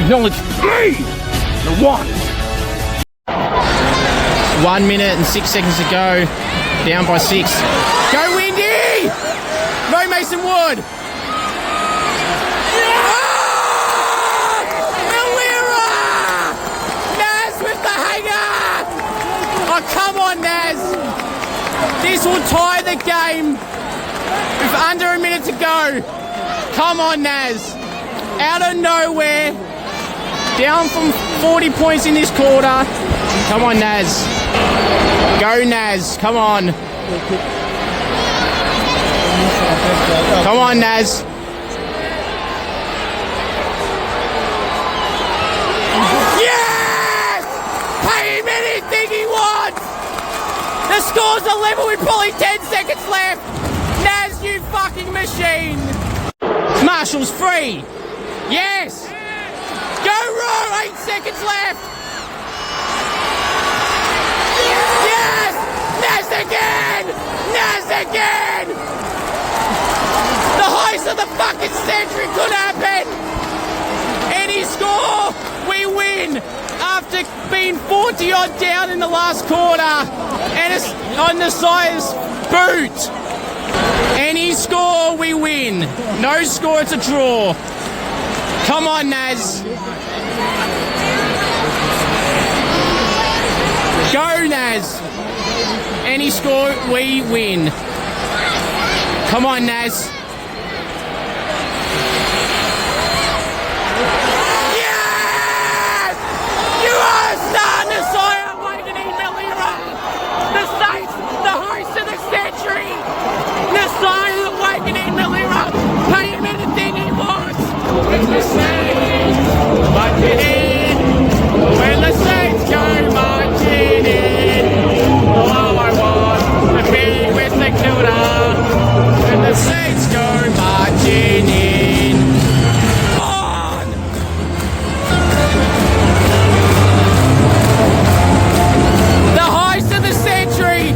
Acknowledge me! The one! 1 minute and 6 seconds to go. Down by 6. Go Windy! No Mason Wood! Come on, Naz. This will tie the game with under a minute to go. Come on, Naz. Out of nowhere. Down from 40 points in this quarter. Come on, Naz. Go, Naz. Come on. Come on, Naz. The score's 11 with probably 10 seconds left. Naz, you fucking machine. Marshall's free. Yes. Go, Rowe. 8 seconds left. Yes. Naz again. Naz again. The heist of the fucking century could happen. Any score, we win. After being 40-odd down in the last quarter, and it's on the side's boot. Any score, we win. No score, it's a draw. Come on, Naz. Go, Naz. Any score, we win. Come on, Naz. When the Saints marching in, when the Saints go marching in, oh, I want to be with the Kilda. When the Saints go marching in, on! The heist of the century.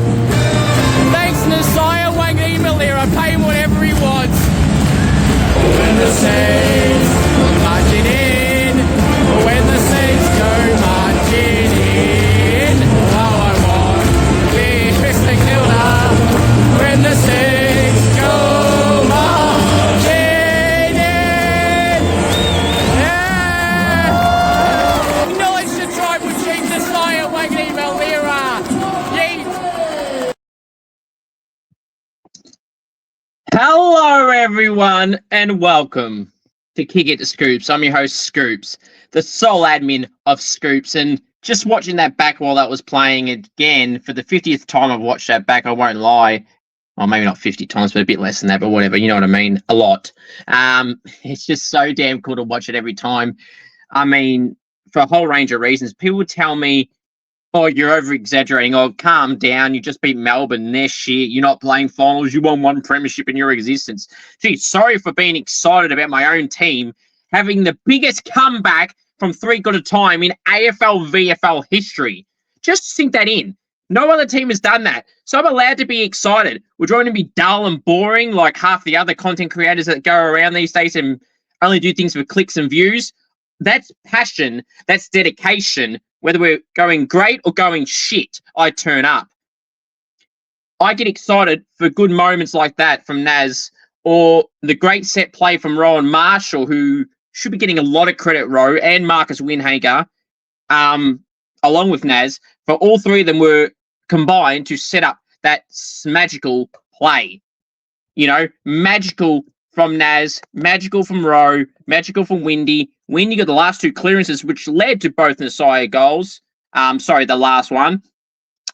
Thanks, Nasiah Wangini Malira. Pay him whatever he wants. When the Saints marching in, when the Saints go marching in, oh, I want to be Mr. Kilda. When the Saints go marching in, yeah. Acknowledge the tribal chief, Nasiah Wangini Malira. Yeet. Hello, everyone, and welcome to Kick It to Scoops. I'm your host, Scoops, the sole admin of Scoops, and just watching that back while that was playing again for the 50th time I've watched that back, I won't lie. Well, maybe not 50 times, but a bit less than that, but whatever, you know what I mean, a lot. It's just so damn cool to watch it every time. I mean, for a whole range of reasons. People tell me, oh, you're over-exaggerating. Oh, calm down. You just beat Melbourne and they're shit. You're not playing finals. You won one premiership in your existence. Gee, sorry for being excited about my own team having the biggest comeback from 3 quarter time in AFL VFL history. Just sink that in. No other team has done that. So I'm allowed to be excited. We're trying to be dull and boring like half the other content creators that go around these days and only do things for clicks and views. That's passion. That's dedication. Whether we're going great or going shit, I turn up. I get excited for good moments like that from Naz, or the great set play from Rowan Marshall, who should be getting a lot of credit, Rowe, and Marcus Winhager, along with Naz, for all three of them were combined to set up that magical play. You know, magical from Naz, magical from Rowe, magical from Windy. Windy got the last 2 clearances, which led to both Nasiah goals. The last one.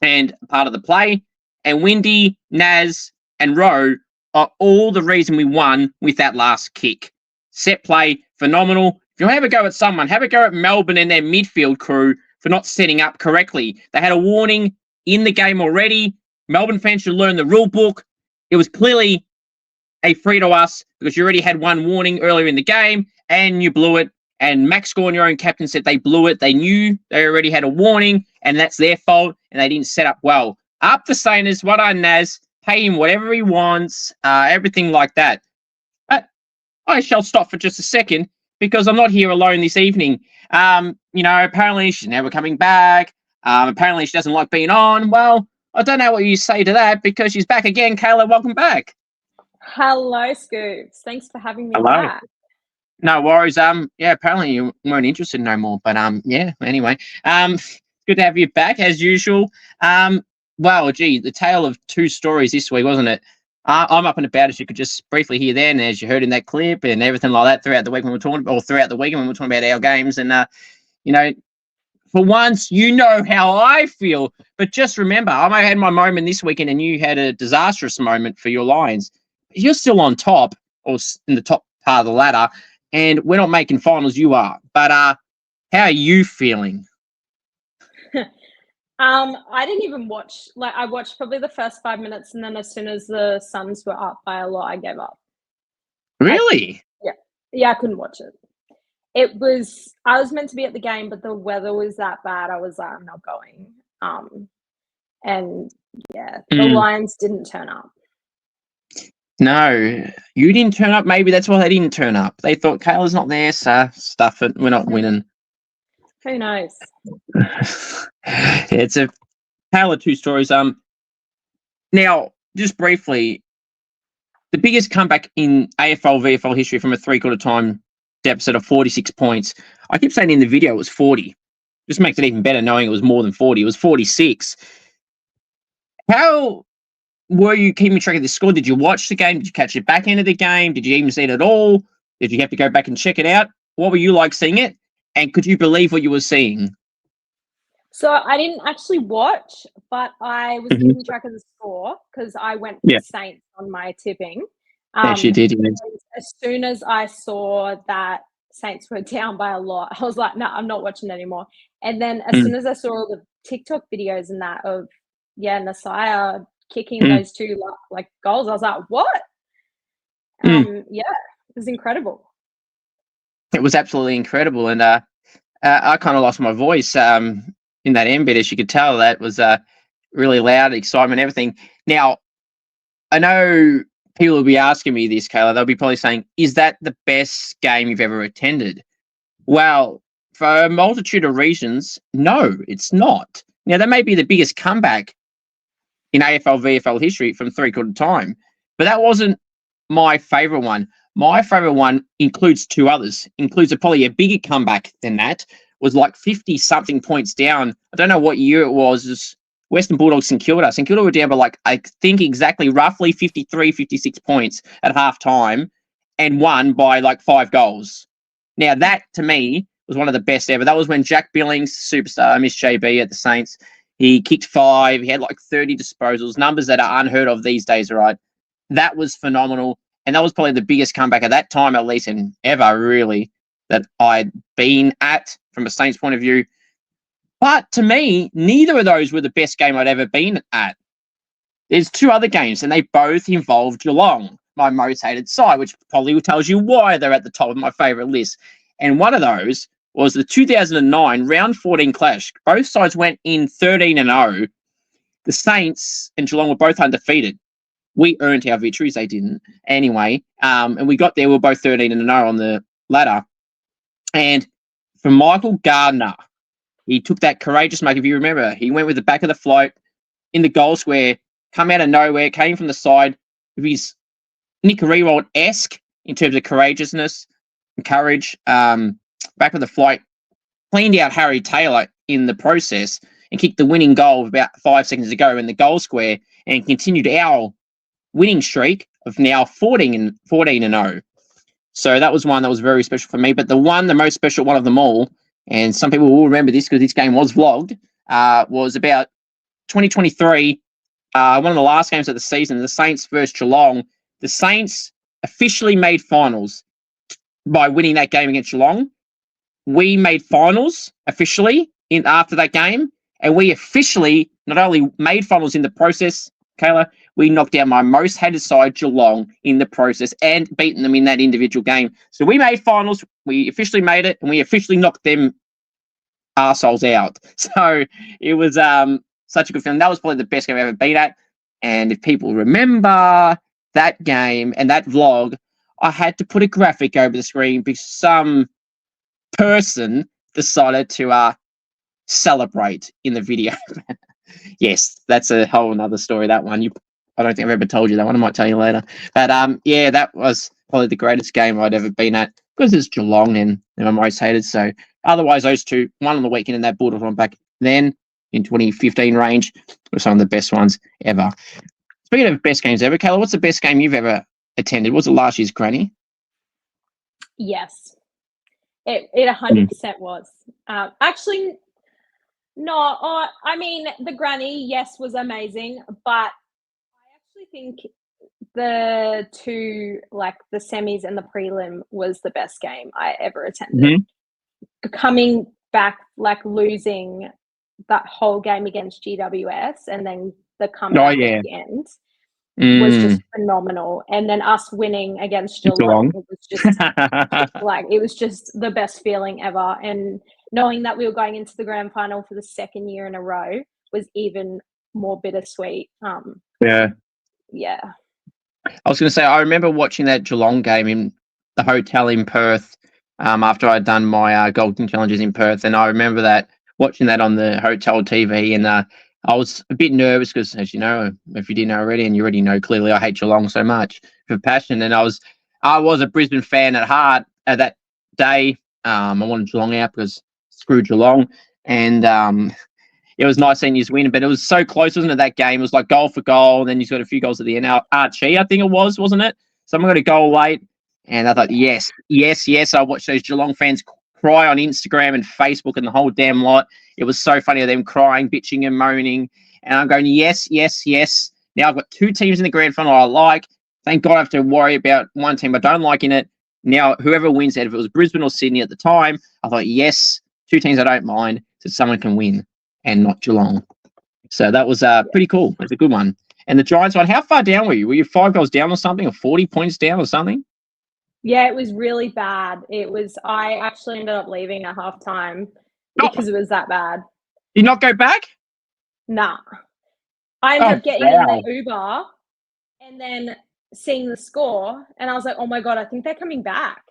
And part of the play. And Windy, Naz, and Rowe are all the reason we won with that last kick. Set play, phenomenal. If you have a go at someone, have a go at Melbourne and their midfield crew for not setting up correctly. They had a warning in the game already. Melbourne fans should learn the rule book. It was clearly a free to us because you already had one warning earlier in the game and you blew it. And Max Gorn, your own captain, said they blew it. They knew they already had a warning and that's their fault and they didn't set up well. Up the Sainers, what on Naz, pay him whatever he wants, everything like that. But I shall stop for just a second because I'm not here alone this evening. Apparently she's never coming back. Apparently she doesn't like being on. Well, I don't know what you say to that because she's back again. Kayla, welcome back. Hello, Scoops. Thanks for having me Hello. back. No worries. Apparently you weren't interested no more, but anyway. Good to have you back as usual. The tale of two stories this week, wasn't it? I'm up and about, as you could just briefly hear then, as you heard in that clip and everything like that throughout the week when we're talking, or throughout the weekend when we're talking about our games. And for once, you know how I feel, but just remember, I had my moment this weekend, and you had a disastrous moment for your Lions. You're still on top, or in the top part of the ladder, and we're not making finals. You are, but how are you feeling? I didn't even watch. I watched probably the first 5 minutes, and then as soon as the Suns were up by a lot, I gave up. Really? Yeah, I couldn't watch it. I was meant to be at the game, but the weather was that bad. I was like, I'm not going. The Lions didn't turn up. No, you didn't turn up. Maybe that's why they didn't turn up. They thought Kayla's not there, so stuff it. We're not winning. Who knows? It's a tale of two stories. Now, just briefly, the biggest comeback in AFL VFL history from a three-quarter time deficit of 46 points. I keep saying in the video it was 40. Just makes it even better knowing it was more than 40. It was 46. How were you keeping track of the score? Did you watch the game? Did you catch the back end of the game? Did you even see it at all? Did you have to go back and check it out? What were you like seeing it? And could you believe what you were seeing? So I didn't actually watch, but I was keeping track of the score because I went for Saints on my tipping. Yes, you did. As soon as I saw that Saints were down by a lot, I was like, no, I'm not watching anymore. And then as soon as I saw all the TikTok videos and that of, Nasiah kicking those two goals, I was like, what? It was incredible. It was absolutely incredible. And I kind of lost my voice in that end bit, as you could tell. That was really loud, excitement, everything. Now, I know people will be asking me this, Kayla. They'll be probably saying, is that the best game you've ever attended? Well, for a multitude of reasons, no, it's not. Now, that may be the biggest comeback in AFL VFL history from three-quarter time, but that wasn't my favourite one. My favourite one includes two others, includes probably a bigger comeback than that, was like 50-something points down. I don't know what year it was. Western Bulldogs St Kilda. St Kilda were down by I think exactly roughly 53, 56 points at half-time and won by 5 goals. Now, that, to me, was one of the best ever. That was when Jack Billings, superstar, Miss JB at the Saints, he kicked 5. He had 30 disposals, numbers that are unheard of these days, right? That was phenomenal. And that was probably the biggest comeback at that time, at least, and ever, really, that I'd been at from a Saints point of view. But to me, neither of those were the best game I'd ever been at. There's two other games, and they both involved Geelong, my most hated side, which probably tells you why they're at the top of my favourite list. And one of those was the 2009 round 14 clash. Both sides went in 13-0. The Saints and Geelong were both undefeated. We earned our victories, they didn't. Anyway, and we got there, we were both 13-0 on the ladder. And for Michael Gardner, he took that courageous make, if you remember. He went with the back of the float in the goal square, come out of nowhere, came from the side with his Nick Rewald-esque in terms of courageousness and courage. Back of the flight, cleaned out Harry Taylor in the process and kicked the winning goal about 5 seconds ago in the goal square and continued our winning streak of now 14-0. So that was one that was very special for me. But the most special one of them all, and some people will remember this because this game was vlogged, was about 2023, one of the last games of the season, the Saints versus Geelong. The Saints officially made finals by winning that game against Geelong. We made finals officially after that game, and we officially not only made finals in the process, Kayla, we knocked out my most hated side, Geelong, in the process and beaten them in that individual game. So we made finals, we officially made it, and we officially knocked them arseholes out. So it was such a good feeling. That was probably the best game I've ever been at. And if people remember that game and that vlog, I had to put a graphic over the screen because some person decided to celebrate in the video. Yes, that's a whole another story. That one, I don't think I've ever told you that one. I might tell you later. But yeah, that was probably the greatest game I'd ever been at because it's Geelong and they're my most hated. So otherwise, those two, one on the weekend and that Bulldogs one back then in 2015 range, were some of the best ones ever. Speaking of best games ever, Kayla, what's the best game you've ever attended? Was it last year's Granny? Yes, it 100% was. Actually, no. I mean, the Granny, yes, was amazing, but I actually think the two, like the semis and the prelim, was the best game I ever attended. Coming back, like losing that whole game against GWS and then the comeback at the end was just phenomenal. And then us winning against Geelong was just like, it was just the best feeling ever. And knowing that we were going into the grand final for the second year in a row was even more bittersweet. Yeah. I was going to say, I remember watching that Geelong game in the hotel in Perth after I'd done my Golden Challenges in Perth. And I remember that watching that on the hotel TV. And I was a bit nervous because, as you know, if you didn't know already, and you already know clearly, I hate Geelong so much for passion. And I was a Brisbane fan at heart at that day. I wanted Geelong out because screw Geelong. And it was nice seeing you win, but it was so close, wasn't it, that game? It was like goal for goal, and then you got a few goals at the end. Archie, I think it was, wasn't it? Someone got a goal late, and I thought, yes. I watched those Geelong fans cry on Instagram and Facebook and the whole damn lot. It was so funny of them crying, bitching and moaning, and I'm going, yes. Now I've got two teams in the grand final I like. Thank God I have to worry about one team I don't like in it. Now, whoever wins out, if it was Brisbane or Sydney at the time, I thought, yes, two teams I don't mind, so someone can win. And not Geelong. So that was pretty cool. It was a good one. And the Giants one, how far down were you? Were you 5 goals down or something, or 40 points down or something? Yeah, it was really bad. I actually ended up leaving at halftime because it was that bad. Did you not go back? Nah. I ended up getting in the Uber and then seeing the score, and I was like, oh my God, I think they're coming back.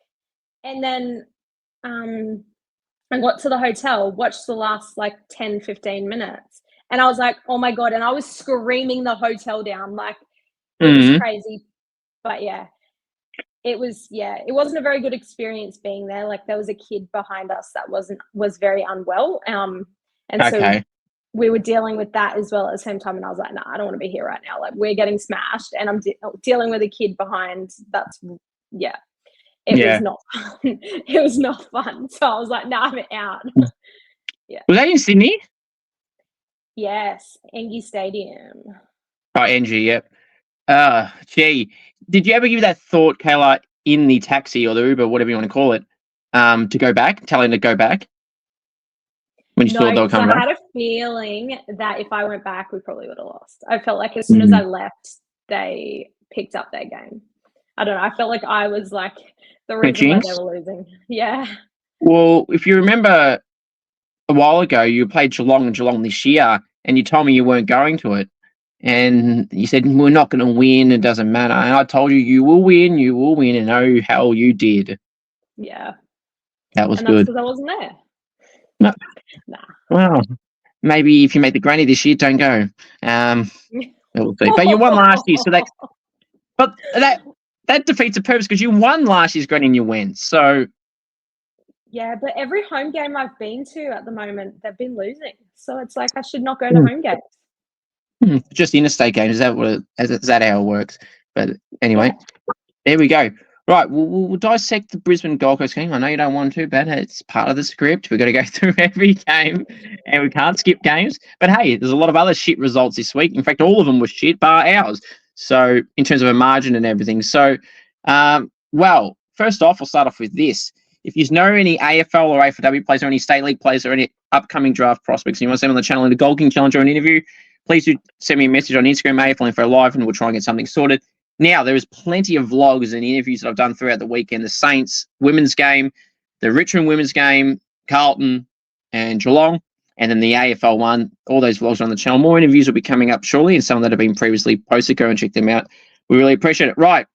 And then I got to the hotel, watched the last like 10, 15 minutes. And I was like, oh my God. And I was screaming the hotel down. Like, it was crazy. But yeah, it wasn't a very good experience being there. Like, there was a kid behind us that was very unwell. So we were dealing with that as well at the same time. And I was like, no, I don't want to be here right now. Like, we're getting smashed and I'm dealing with a kid behind. It was not fun. It was not fun. So I was like, no, I'm out. Yeah. Was that in Sydney? Yes, Engie Stadium. Oh, Engie, yep. Gee, did you ever give that thought, Kayla, in the taxi or the Uber, whatever you want to call it, to go back, telling to go back? When you thought they were coming back? I had a feeling that if I went back, we probably would have lost. I felt like as soon as I left, they picked up their game. I don't know. I felt like I was like the reason why they were losing. Yeah. Well, if you remember a while ago, you played Geelong this year, and you told me you weren't going to it. And you said, we're not going to win, it doesn't matter. And I told you will win, and oh, hell, you did. Yeah. That was good. That's because I wasn't there. No. Nah. Well, maybe if you make the granny this year, don't go. We'll see. But you won last year, so that defeats the purpose because you won last year's granny and you went. So yeah, but every home game I've been to at the moment, they've been losing. So it's like I should not go to home games. Just interstate games. Is that how it works? But anyway, There we go. Right, we'll dissect the Brisbane Gold Coast game. I know you don't want to, but it's part of the script. We've got to go through every game, and we can't skip games. But hey, there's a lot of other shit results this week. In fact, all of them were shit, bar ours. So in terms of a margin and everything. So, well, first off, I'll start off with this. If you know any AFL or AFLW players or any State League players or any upcoming draft prospects and you want to send them on the channel in the Gold King Challenge or an interview, please do send me a message on Instagram, AFL Info Live, and we'll try and get something sorted. Now, there is plenty of vlogs and interviews that I've done throughout the weekend. The Saints women's game, the Richmond women's game, Carlton and Geelong, and then the AFL one. All those vlogs are on the channel. More interviews will be coming up shortly, and some that have been previously posted. Go and check them out. We really appreciate it. Right.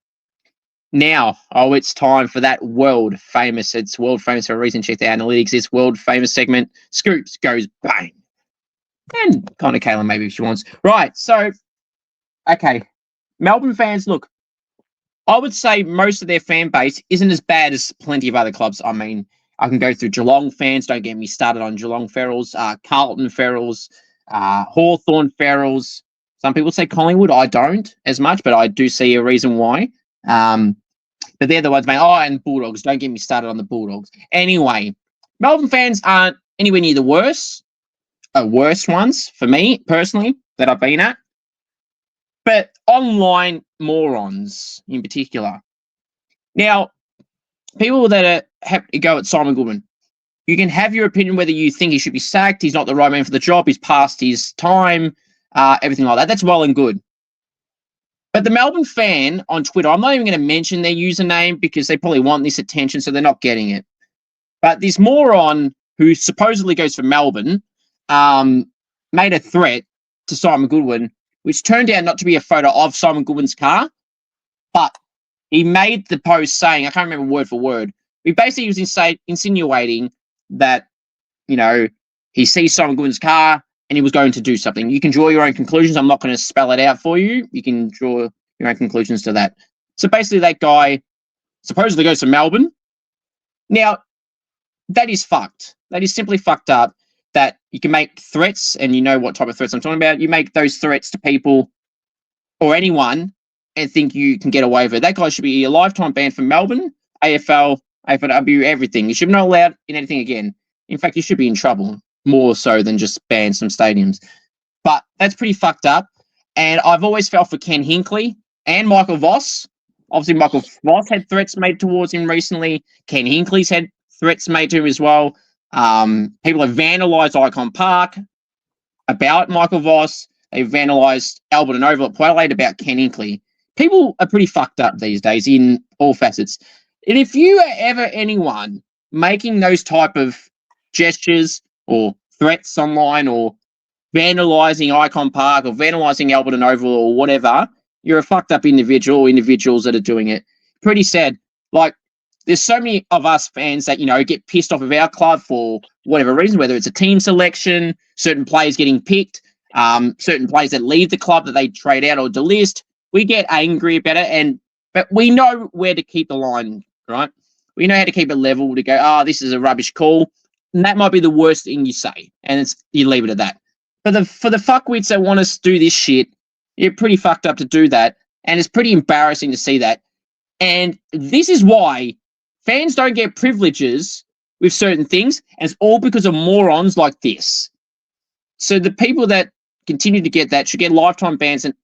Now, it's time for that world famous for a reason. Check the analytics. This world famous segment, Scoops goes bang. And kind of Kayla, maybe if she wants. Right. So, okay. Melbourne fans, look, I would say most of their fan base isn't as bad as plenty of other clubs. I mean, I can go through Geelong fans. Don't get me started on Geelong Ferals, Carlton Ferals, Hawthorn Ferals. Some people say Collingwood. I don't as much, but I do see a reason why. But they're the ones, mate. Oh, and Bulldogs. Don't get me started on the Bulldogs. Anyway, Melbourne fans aren't anywhere near the worst ones for me, personally, that I've been at. But online morons in particular. Now, people that are happy to go at Simon Goodwin, you can have your opinion whether you think he should be sacked, he's not the right man for the job, he's past his time, everything like that. That's well and good. But the Melbourne fan on Twitter, I'm not even going to mention their username because they probably want this attention, so they're not getting it. But this moron who supposedly goes for Melbourne made a threat to Simon Goodwin, which turned out not to be a photo of Simon Goodwin's car, but he made the post saying, I can't remember word for word, he basically was insinuating that, you know, he sees Simon Goodwin's car and he was going to do something. You can draw your own conclusions. I'm not going to spell it out for you. You can draw your own conclusions to that. So basically that guy supposedly goes to Melbourne. Now, that is fucked. That is simply fucked up that you can make threats, and you know what type of threats I'm talking about. You make those threats to people or anyone and think you can get away with it. That guy should be a lifetime ban from Melbourne, AFL, AFLW, everything. You should not allowed in anything again. In fact, you should be in trouble more so than just ban some stadiums. But that's pretty fucked up. And I've always felt for Ken Hinkley and Michael Voss. Obviously, Michael Voss had threats made towards him recently. Ken Hinkley's had threats made to him as well. People have vandalised Icon Park about Michael Voss. They've vandalised Albert and Oval at Port Adelaide about Ken Hinkley. People are pretty fucked up these days in all facets. And if you are ever anyone making those type of gestures or threats online or vandalising Icon Park or vandalising Albert and Oval or whatever, you're a fucked up individual or individuals that are doing it. Pretty sad. Like, there's so many of us fans that, you know, get pissed off of our club for whatever reason, whether it's a team selection, certain players getting picked, certain players that leave the club that they trade out or delist. We get angry about it, but we know where to keep the line, right? We know how to keep it level to go, this is a rubbish call. And that might be the worst thing you say, and you leave it at that. But for the fuckwits that want us to do this shit, you're pretty fucked up to do that, and it's pretty embarrassing to see that. And this is why fans don't get privileges with certain things, and it's all because of morons like this. So the people that continue to get that should get lifetime bans and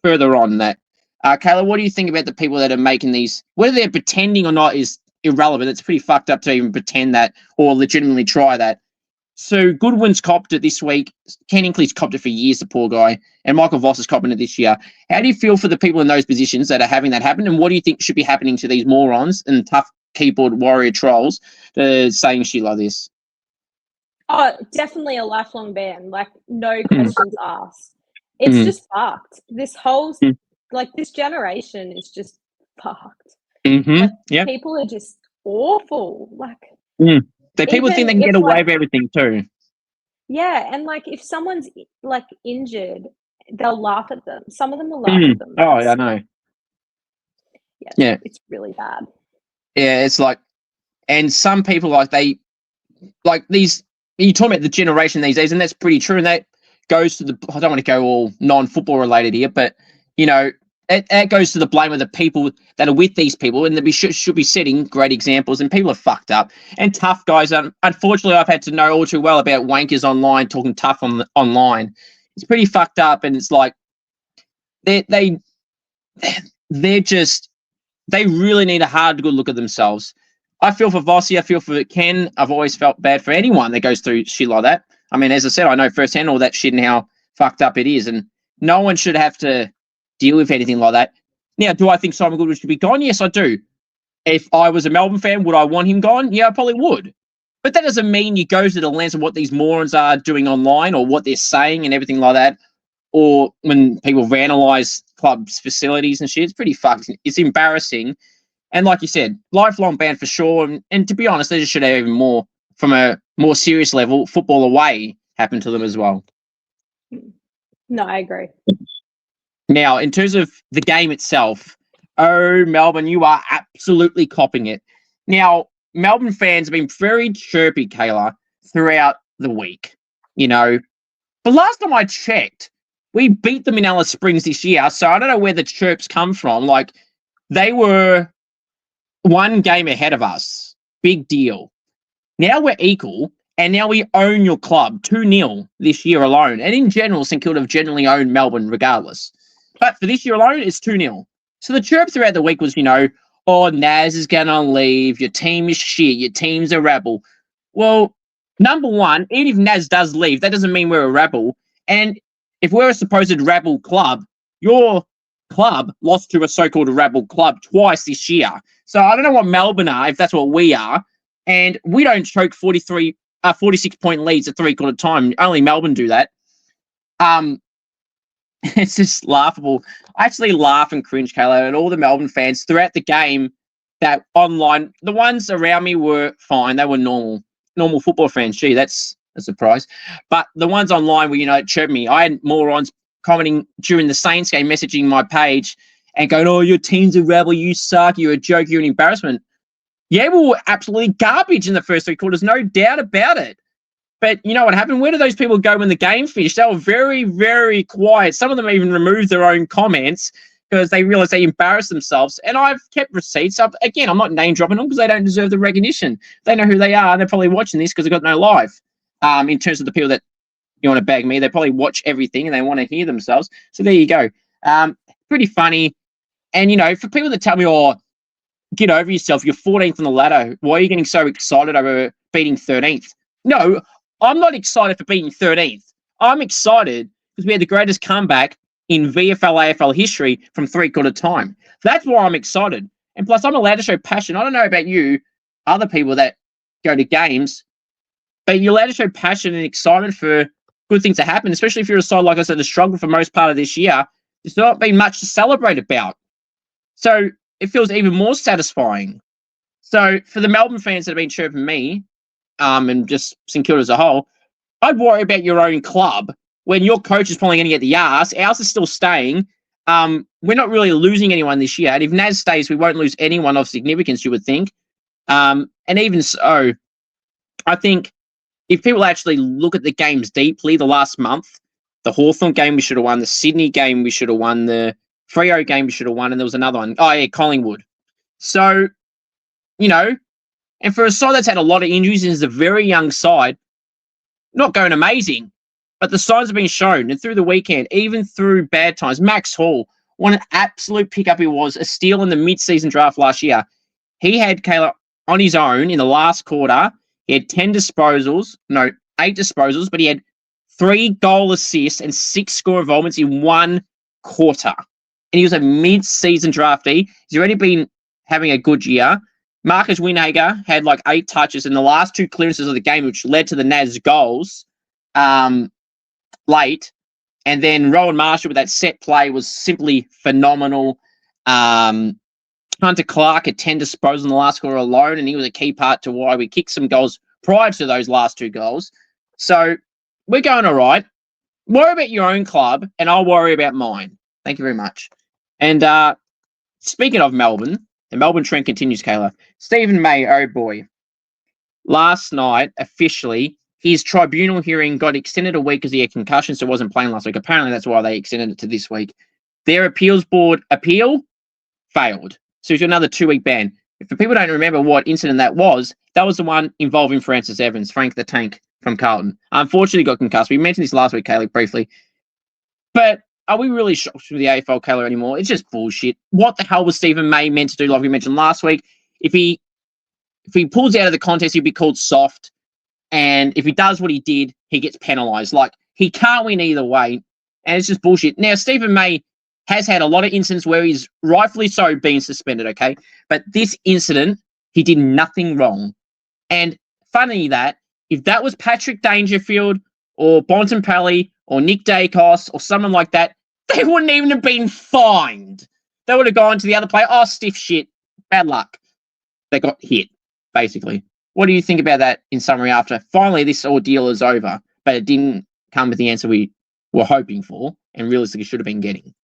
further on that. Kayla, what do you think about the people that are making these, whether they're pretending or not is irrelevant. It's pretty fucked up to even pretend that or legitimately try that. So Goodwin's copped it this week. Ken Hinkley's copped it for years, the poor guy. And Michael Voss is copping it this year. How do you feel for the people in those positions that are having that happen? And what do you think should be happening to these morons and tough keyboard warrior trolls that are saying shit like this? Oh, definitely a lifelong ban. Like, no questions asked. It's just fucked. This whole, this generation is just fucked. Like, people are just awful. Like, people think they can get away with everything too. Yeah, and like if someone's like injured, they'll laugh at them. Some of them will laugh at them. Oh, yeah, I know. Yeah, it's really bad. Yeah, it's like, and some people these. You talk about the generation these days, and that's pretty true. And that goes to I don't want to go all non-football related here, but you know, it goes to the blame of the people that are with these people, and they should be setting great examples. And people are fucked up and tough guys. Unfortunately, I've had to know all too well about wankers online talking tough online. It's pretty fucked up, and it's like they really need a hard good look at themselves. I feel for Vossi, I feel for Ken. I've always felt bad for anyone that goes through shit like that. I mean, as I said, I know firsthand all that shit and how fucked up it is, and no one should have to deal with anything like that. Now, do I think Simon Goodwin should be gone? Yes, I do. If I was a Melbourne fan, would I want him gone? Yeah, I probably would. But that doesn't mean you go to the lens of what these morons are doing online or what they're saying and everything like that, or when people vandalise clubs' facilities and shit. It's pretty fucked. It's embarrassing. And like you said, lifelong ban for sure. And to be honest, they just should have even more from a more serious level. Football away happened to them as well. No, I agree. Now, in terms of the game itself, oh, Melbourne, you are absolutely copping it. Now, Melbourne fans have been very chirpy, Kayla, throughout the week. You know, but last time I checked, we beat them in Alice Springs this year, so I don't know where the chirps come from. Like, they were one game ahead of us. Big deal. Now we're equal, and now we own your club 2-0 this year alone. And in general, St Kilda have generally owned Melbourne regardless. But for this year alone, it's 2-0. So the chirp throughout the week was, you know, oh, Naz is going to leave. Your team is shit. Your team's a rebel. Well, number one, even if Naz does leave, that doesn't mean we're a rebel. And if we're a supposed rebel club, your club lost to a so-called rebel club twice this year. So I don't know what Melbourne are, if that's what we are. And we don't choke 46-point leads at three-quarter time. Only Melbourne do that. It's just laughable. I actually laugh and cringe, Kayla, at all the Melbourne fans throughout the game that online, the ones around me were fine. They were normal football fans. Gee, that's a surprise. But the ones online were, you know, chirped me. I had morons commenting during the Saints game, messaging my page and going, oh, your team's a rebel, you suck, you're a joke, you're an embarrassment. Yeah, we were absolutely garbage in the first three quarters, no doubt about it. But you know what happened? Where did those people go when the game finished? They were very, very quiet. Some of them even removed their own comments because they realized they embarrassed themselves. And I've kept receipts up. Again, I'm not name dropping them because they don't deserve the recognition. They know who they are, and they're probably watching this because they've got no life. In terms of the people that you want to bag me, they probably watch everything and they want to hear themselves. So there you go. Pretty funny. And, you know, for people that tell me, oh, get over yourself, you're 14th on the ladder. Why are you getting so excited over beating 13th? No, I'm not excited for beating 13th. I'm excited because we had the greatest comeback in VFL AFL history from three-quarter time. That's why I'm excited. And plus, I'm allowed to show passion. I don't know about you, other people that go to games, but you're allowed to show passion and excitement for good things to happen, especially if you're a side, like I said, that struggled for most part of this year. There's not been much to celebrate about. So it feels even more satisfying. So for the Melbourne fans that have been chirping me, and just St Kilda as a whole, I'd worry about your own club when your coach is probably going to get the arse. Ours is still staying. We're not really losing anyone this year. And if Naz stays, we won't lose anyone of significance, you would think. And even so, I think if people actually look at the games deeply, the last month, the Hawthorn game we should have won, the Sydney game we should have won, the Freo game we should have won, and there was another one. Oh, yeah, Collingwood. So, you know, and for a side that's had a lot of injuries and is a very young side, not going amazing, but the signs have been shown. And through the weekend, even through bad times, Max Hall, what an absolute pickup he was, a steal in the mid-season draft last year. He had, Kayla, on his own in the last quarter, he had 8 disposals, but he had 3 goal assists and 6 score involvements in one quarter. And he was a mid-season draftee. He's already been having a good year. Marcus Winhager had like 8 touches in the last 2 clearances of the game, which led to the Naz goals late. And then Rowan Marshall with that set play was simply phenomenal. Hunter Clark had 10 disposals in the last quarter alone, and he was a key part to why we kicked some goals prior to those last 2 goals. So we're going all right. Worry about your own club, and I'll worry about mine. Thank you very much. And speaking of Melbourne, the Melbourne trend continues, Kayla. Stephen May, oh boy. Last night, officially, his tribunal hearing got extended a week because he had concussion, so wasn't playing last week. Apparently, that's why they extended it to this week. Their appeals board appeal failed. So he's got another 2-week ban. If people don't remember what incident that was the one involving Francis Evans, Frank the Tank from Carlton. Unfortunately, got concussed. We mentioned this last week, Kayla, briefly. But are we really shocked with the AFL, Kayla, anymore? It's just bullshit. What the hell was Stephen May meant to do, like we mentioned last week? If he pulls out of the contest, he'll be called soft. And if he does what he did, he gets penalised. Like, he can't win either way. And it's just bullshit. Now, Stephen May has had a lot of incidents where he's rightfully so being suspended, okay? But this incident, he did nothing wrong. And funny that, if that was Patrick Dangerfield or Bontempelli or Nick Dacos or someone like that, they wouldn't even have been fined. They would have gone to the other player, oh, stiff shit, bad luck. They got hit, basically. What do you think about that in summary after finally this ordeal is over, but it didn't come with the answer we were hoping for and realistically should have been getting?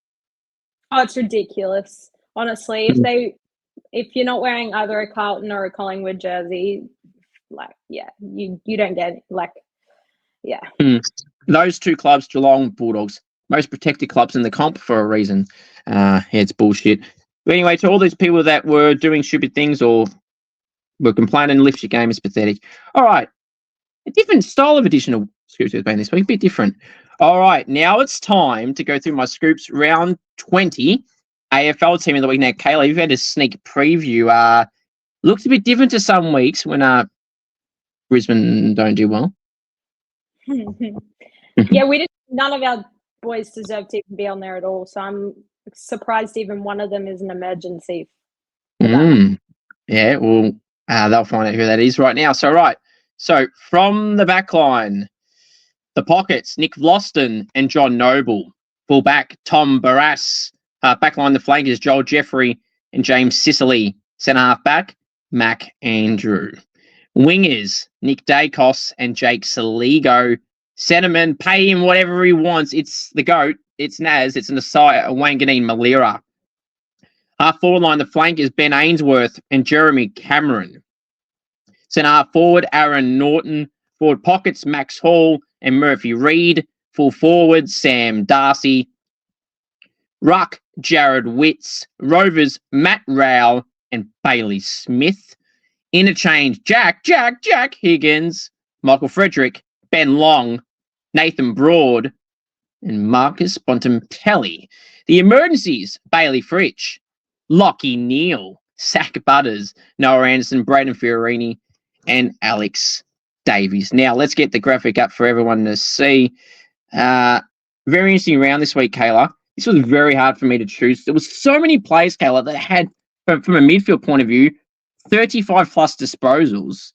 Oh, it's ridiculous. Honestly, if you're not wearing either a Carlton or a Collingwood jersey, like, yeah, you don't get it. Like, yeah. Those two clubs, Geelong, Bulldogs, most protected clubs in the comp for a reason. Yeah, it's bullshit. But anyway, to all these people that were doing stupid things or were complaining, lift your game is pathetic. All right. A different style of edition of Scoops has been this week, a bit different. All right, now it's time to go through my Scoops round 20 AFL team of the week. Now, Kayla, you've had a sneak preview. Looks a bit different to some weeks when Brisbane don't do well. Yeah, none of our boys deserve to even be on there at all. So I'm surprised even one of them is an emergency. Yeah, well, they'll find out who that is right now. So from the back line, the pockets, Nick Vlosten and John Noble. Fullback, Tom Barrass. Backline, the flankers, Joel Jeffrey and James Sicily. Centre half back, Mac Andrew. Wingers, Nick Dacos and Jake Saligo. Centreman, pay him whatever he wants. It's the GOAT. It's Naz. It's Nasai Wanganeen Malira. Half forward line, the flankers, Ben Ainsworth and Jeremy Cameron. Centre half forward, Aaron Norton. Forward pockets, Max Hall and Murphy Reid. Full forward, Sam Darcy. Ruck, Jared Witts. Rovers, Matt Rowell and Bailey Smith. Interchange, Jack Higgins. Michael Frederick, Ben Long, Nathan Broad and Marcus Bontempelli. The emergencies, Bailey Fritsch, Lockie Neal, Zach Butters, Noah Anderson, Braden Fiorini and Alex Davies. Now, let's get the graphic up for everyone to see. Very interesting round this week, Kayla. This was very hard for me to choose. There was so many players, Kayla, that had, from a midfield point of view, 35 plus disposals.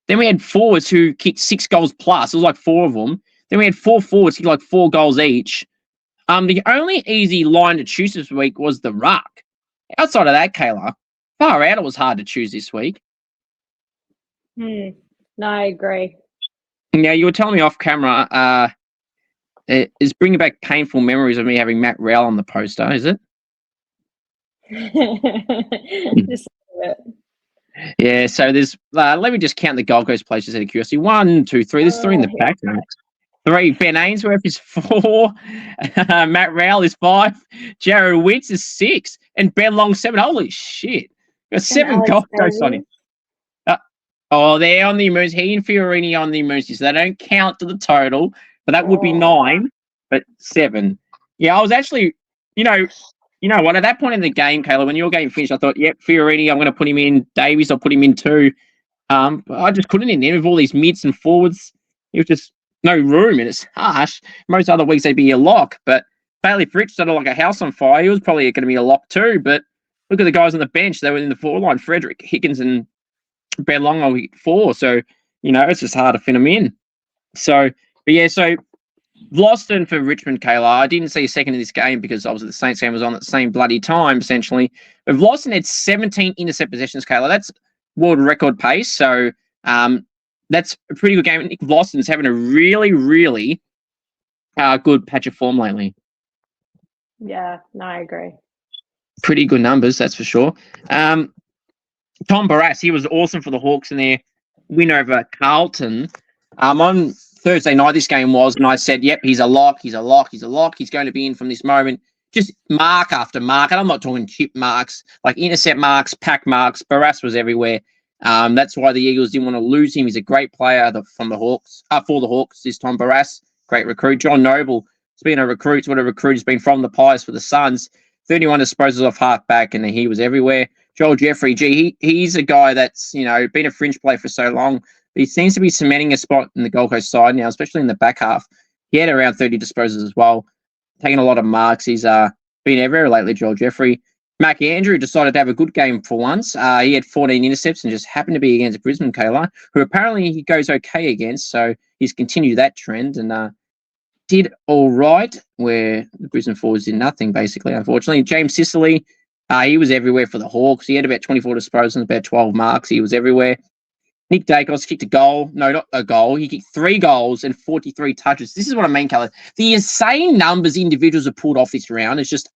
Then we had forwards who kicked 6 goals plus. It was like 4 of them. Then we had 4 forwards kick like 4 goals each. The only easy line to choose this week was the ruck. Outside of that, Kayla, far out, it was hard to choose this week. No, I agree. Now, you were telling me off camera, it's bringing back painful memories of me having Matt Rowell on the poster, is it? Just a bit. Yeah, so there's, let me just count the Gold Coast players just out of curiosity. 1, 2, 3. There's 3 in the back. 3, Ben Ainsworth is 4. Matt Rowell is 5. Jared Witts is 6. And Ben Long 7. Holy shit. Got 7 Gold Coast on him. They're on the emergency. He and Fiorini on the emergency. So they don't count to the total. But that would be 9. But 7. Yeah, I was actually, you know what? At that point in the game, Kayla, when your game finished, I thought, yep, Fiorini, I'm going to put him in. Davies, I'll put him in too. I just couldn't in there with all these mids and forwards. It was just no room, and it's harsh. Most other weeks they'd be a lock, but Bailey Fritsch started like a house on fire. He was probably going to be a lock too. But look at the guys on the bench; they were in the forward line. Frederick, Higgins, and Ben Long are 4. So it's just hard to fit them in. So Vlosten for Richmond, Kayla. I didn't see a second of this game because obviously the Saints game was on at the same bloody time, essentially. But Vlosten had 17 intercept possessions, Kayla. That's world record pace. So that's a pretty good game. Nick Vlosten's having a really, really good patch of form lately. Yeah, no, I agree. Pretty good numbers, that's for sure. Tom Barrass, he was awesome for the Hawks in their win over Carlton. On Thursday night, this game was, and I said, yep, he's a lock. He's going to be in from this moment. Just mark after mark, and I'm not talking chip marks, like intercept marks, pack marks. Barrass was everywhere. That's why the Eagles didn't want to lose him. He's a great player from the Hawks. For the Hawks, is Tom Barrass, great recruit. John Noble, speaking of recruits, what a recruit has been from the Pies for the Suns. 31 disposals off half back, and he was everywhere. Joel Jeffrey, he's a guy that's been a fringe player for so long. But he seems to be cementing a spot in the Gold Coast side now, especially in the back half. He had around 30 disposals as well, taking a lot of marks. He's been everywhere lately, Joel Jeffrey. Mac Andrew decided to have a good game for once. He had 14 intercepts and just happened to be against Brisbane, Kayla, who apparently he goes okay against. So he's continued that trend and did all right, where the Brisbane forwards did nothing, basically, unfortunately. James Sicily, He was everywhere for the Hawks. He had about 24 disposals and about 12 marks. He was everywhere. Nick Dacos kicked a goal. No, not a goal. He kicked 3 goals and 43 touches. This is what I mean, Colour. The insane numbers individuals have pulled off this round is just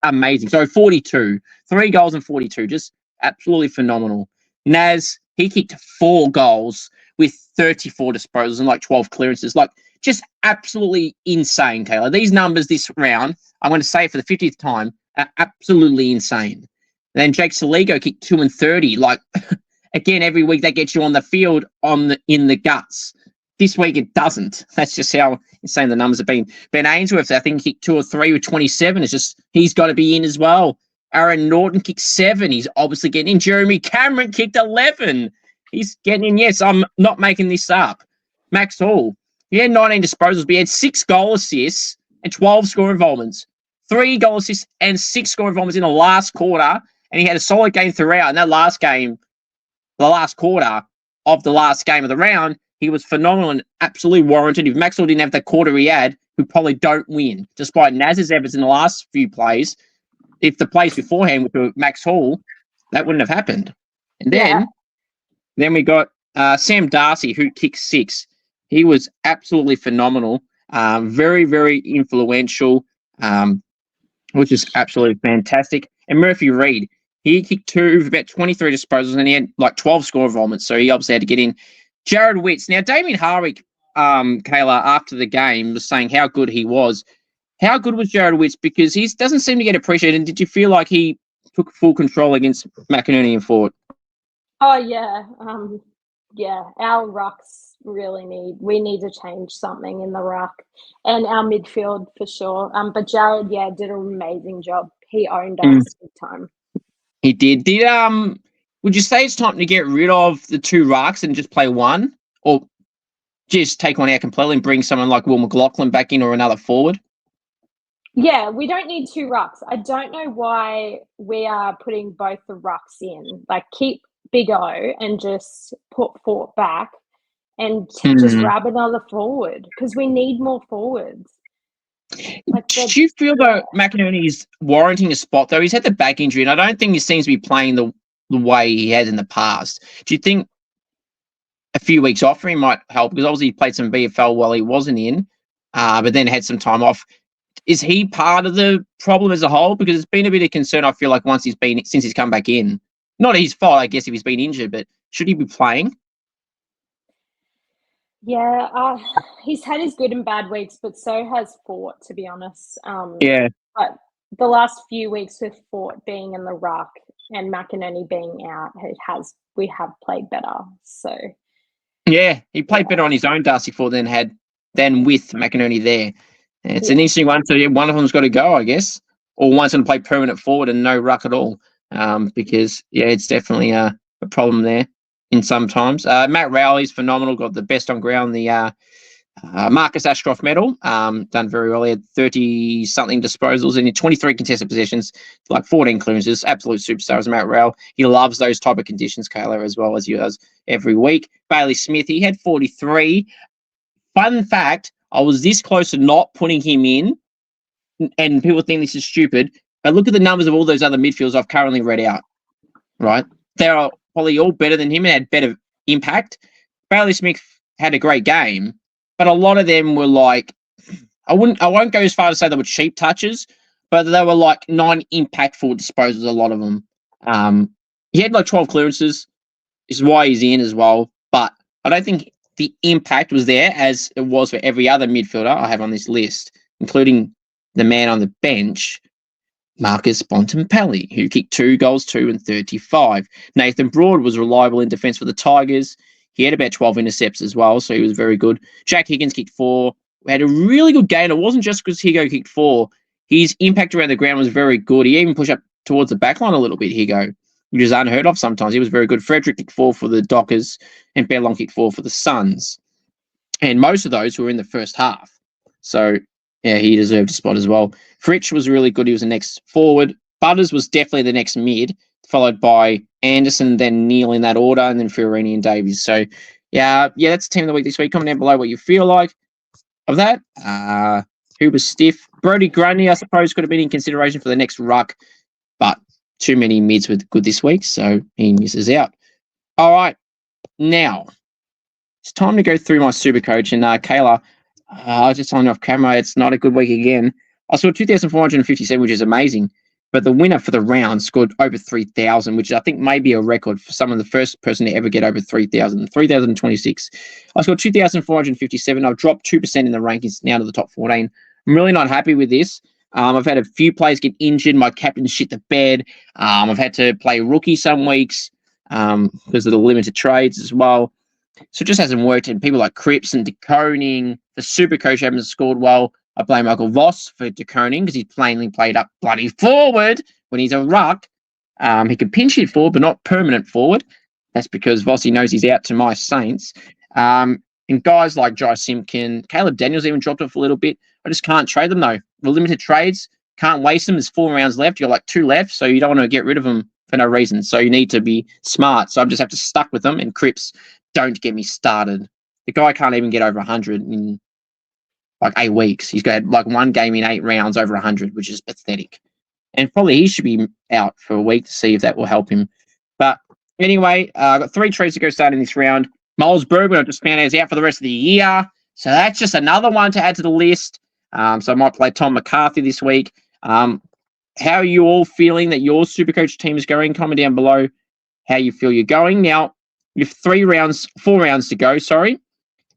amazing. So 42. 3 goals and 42. Just absolutely phenomenal. Naz, he kicked 4 goals with 34 disposals and like 12 clearances. Like, just absolutely insane, Taylor. These numbers this round, I'm going to say it for the 50th time, are absolutely insane. And then Jake Saligo kicked 2 and 30. Like, again, every week that gets you on the field in the guts. This week it doesn't. That's just how insane the numbers have been. Ben Ainsworth, I think, kicked 2 or 3 with 27. It's just he's got to be in as well. Aaron Norton kicked 7. He's obviously getting in. Jeremy Cameron kicked 11. He's getting in. Yes, I'm not making this up. Max Hall, he had 19 disposals, but he had 6 goal assists and 12 score involvements. 3 goal assists and 6 score involvements in the last quarter, and he had a solid game throughout. In that last game, the last quarter of the last game of the round, he was phenomenal and absolutely warranted. If Maxwell didn't have that quarter he had, we probably don't win. Despite Naz's efforts in the last few plays, if the plays beforehand were Max Hall, that wouldn't have happened. And then we got Sam Darcy, who kicked 6. He was absolutely phenomenal, very, very influential, which is absolutely fantastic. And Murphy Reed, he kicked 2 with about 23 disposals, and he had like 12 score involvements, so he obviously had to get in. Jared Witts. Now, Damien Harwick, Kayla, after the game, was saying how good he was. How good was Jared Witts? Because he doesn't seem to get appreciated. And did you feel like he took full control against McInerney and Fort? Oh, yeah. Our rucks we need to change something in the ruck and our midfield for sure. But Jared, did an amazing job. He owned us big time. He did. Would you say it's time to get rid of the 2 rucks and just play one, or just take one out completely and bring someone like Will McLaughlin back in or another forward? Yeah, we don't need 2 rucks. I don't know why we are putting both the rucks in. Like, keep Big O and just put Fort back and just grab another forward because we need more forwards. Like, did you feel though McInerney's warranting a spot though? He's had the back injury, and I don't think he seems to be playing the way he has in the past. Do you think a few weeks off for him might help? Because obviously he played some VFL while he wasn't in, but then had some time off. Is he part of the problem as a whole? Because it's been a bit of concern, I feel like, since he's come back in. Not his fault, I guess, if he's been injured, but should he be playing? Yeah, he's had his good and bad weeks, but so has Fort, to be honest. But the last few weeks with Fort being in the ruck and McInerney being out, we have played better. So yeah, he played better on his own, Darcy Fort, than with McInerney there. It's an interesting one. So one of them's got to go, I guess, or one's going to play permanent forward and no ruck at all. Because it's definitely a problem there in some times. Matt Rowley's phenomenal, got the best on ground, the Marcus Ashcroft medal, done very well. He had 30-something disposals and 23 contested possessions, like 14 clearances. Absolute superstar is Matt Rowley. He loves those type of conditions, Kayla, as well as he does every week. Bailey Smith, he had 43. Fun fact, I was this close to not putting him in, and people think this is stupid, but look at the numbers of all those other midfielders I've currently read out, right? They're probably all better than him and had better impact. Bailey Smith had a great game, but a lot of them were like, I won't go as far to say they were cheap touches, but they were like non-impactful disposals, a lot of them. He had like 12 clearances, is why he's in as well, but I don't think the impact was there as it was for every other midfielder I have on this list, including the man on the bench, Marcus Bontempelli, who kicked 2 goals, 2 and 35. Nathan Broad was reliable in defence for the Tigers. He had about 12 intercepts as well, so he was very good. Jack Higgins kicked 4. We had a really good game. It wasn't just because Higo kicked 4. His impact around the ground was very good. He even pushed up towards the backline a little bit, Higo, which is unheard of sometimes. He was very good. Frederick kicked 4 for the Dockers, and Bellon kicked 4 for the Suns. And most of those were in the first half. So yeah, he deserved a spot as well. Fritsch was really good. He was the next forward. Butters was definitely the next mid, followed by Anderson, then Neal in that order, and then Fiorini and Davies. So, yeah, that's the team of the week this week. Comment down below what you feel like of that. Who was stiff? Brody Grundy, I suppose, could have been in consideration for the next ruck, but too many mids with good this week, so he misses out. All right, now it's time to go through my Supercoach. And Kayla, I was just telling you off camera, it's not a good week again. I scored 2,457, which is amazing. But the winner for the round scored over 3,000, which I think may be a record for someone, the first person to ever get over 3,000, 3,026. I scored 2,457. I've dropped 2% in the rankings now to the top 14. I'm really not happy with this. I've had a few players get injured. My captain shit the bed. I've had to play rookie some weeks because of the limited trades as well. So it just hasn't worked. And people like Cripps and DeConing, the Supercoach haven't scored well. I blame Michael Voss for DeConing because he plainly played up bloody forward when he's a ruck. He can pinch hit forward, but not permanent forward. That's because Vossi knows he's out to my Saints. And guys like Jai Simpkin, Caleb Daniels even dropped off a little bit. I just can't trade them, though. The limited trades, can't waste them. There's 4 rounds left. You've got like 2 left, so you don't want to get rid of them for no reason. So you need to be smart. So I just have to stuck with them. And Cripps, don't get me started. The guy can't even get over 100 in like 8 weeks. He's got like 1 game in 8 rounds over 100, which is pathetic. And probably he should be out for a week to see if that will help him. But anyway, I've got 3 trades to go starting this round. Miles Bergman, I just found out, is out for the rest of the year. So that's just another one to add to the list. So I might play Tom McCarthy this week. How are you all feeling that your Supercoach team is going? Comment down below how you feel you're going. Now, you have 4 rounds to go, sorry.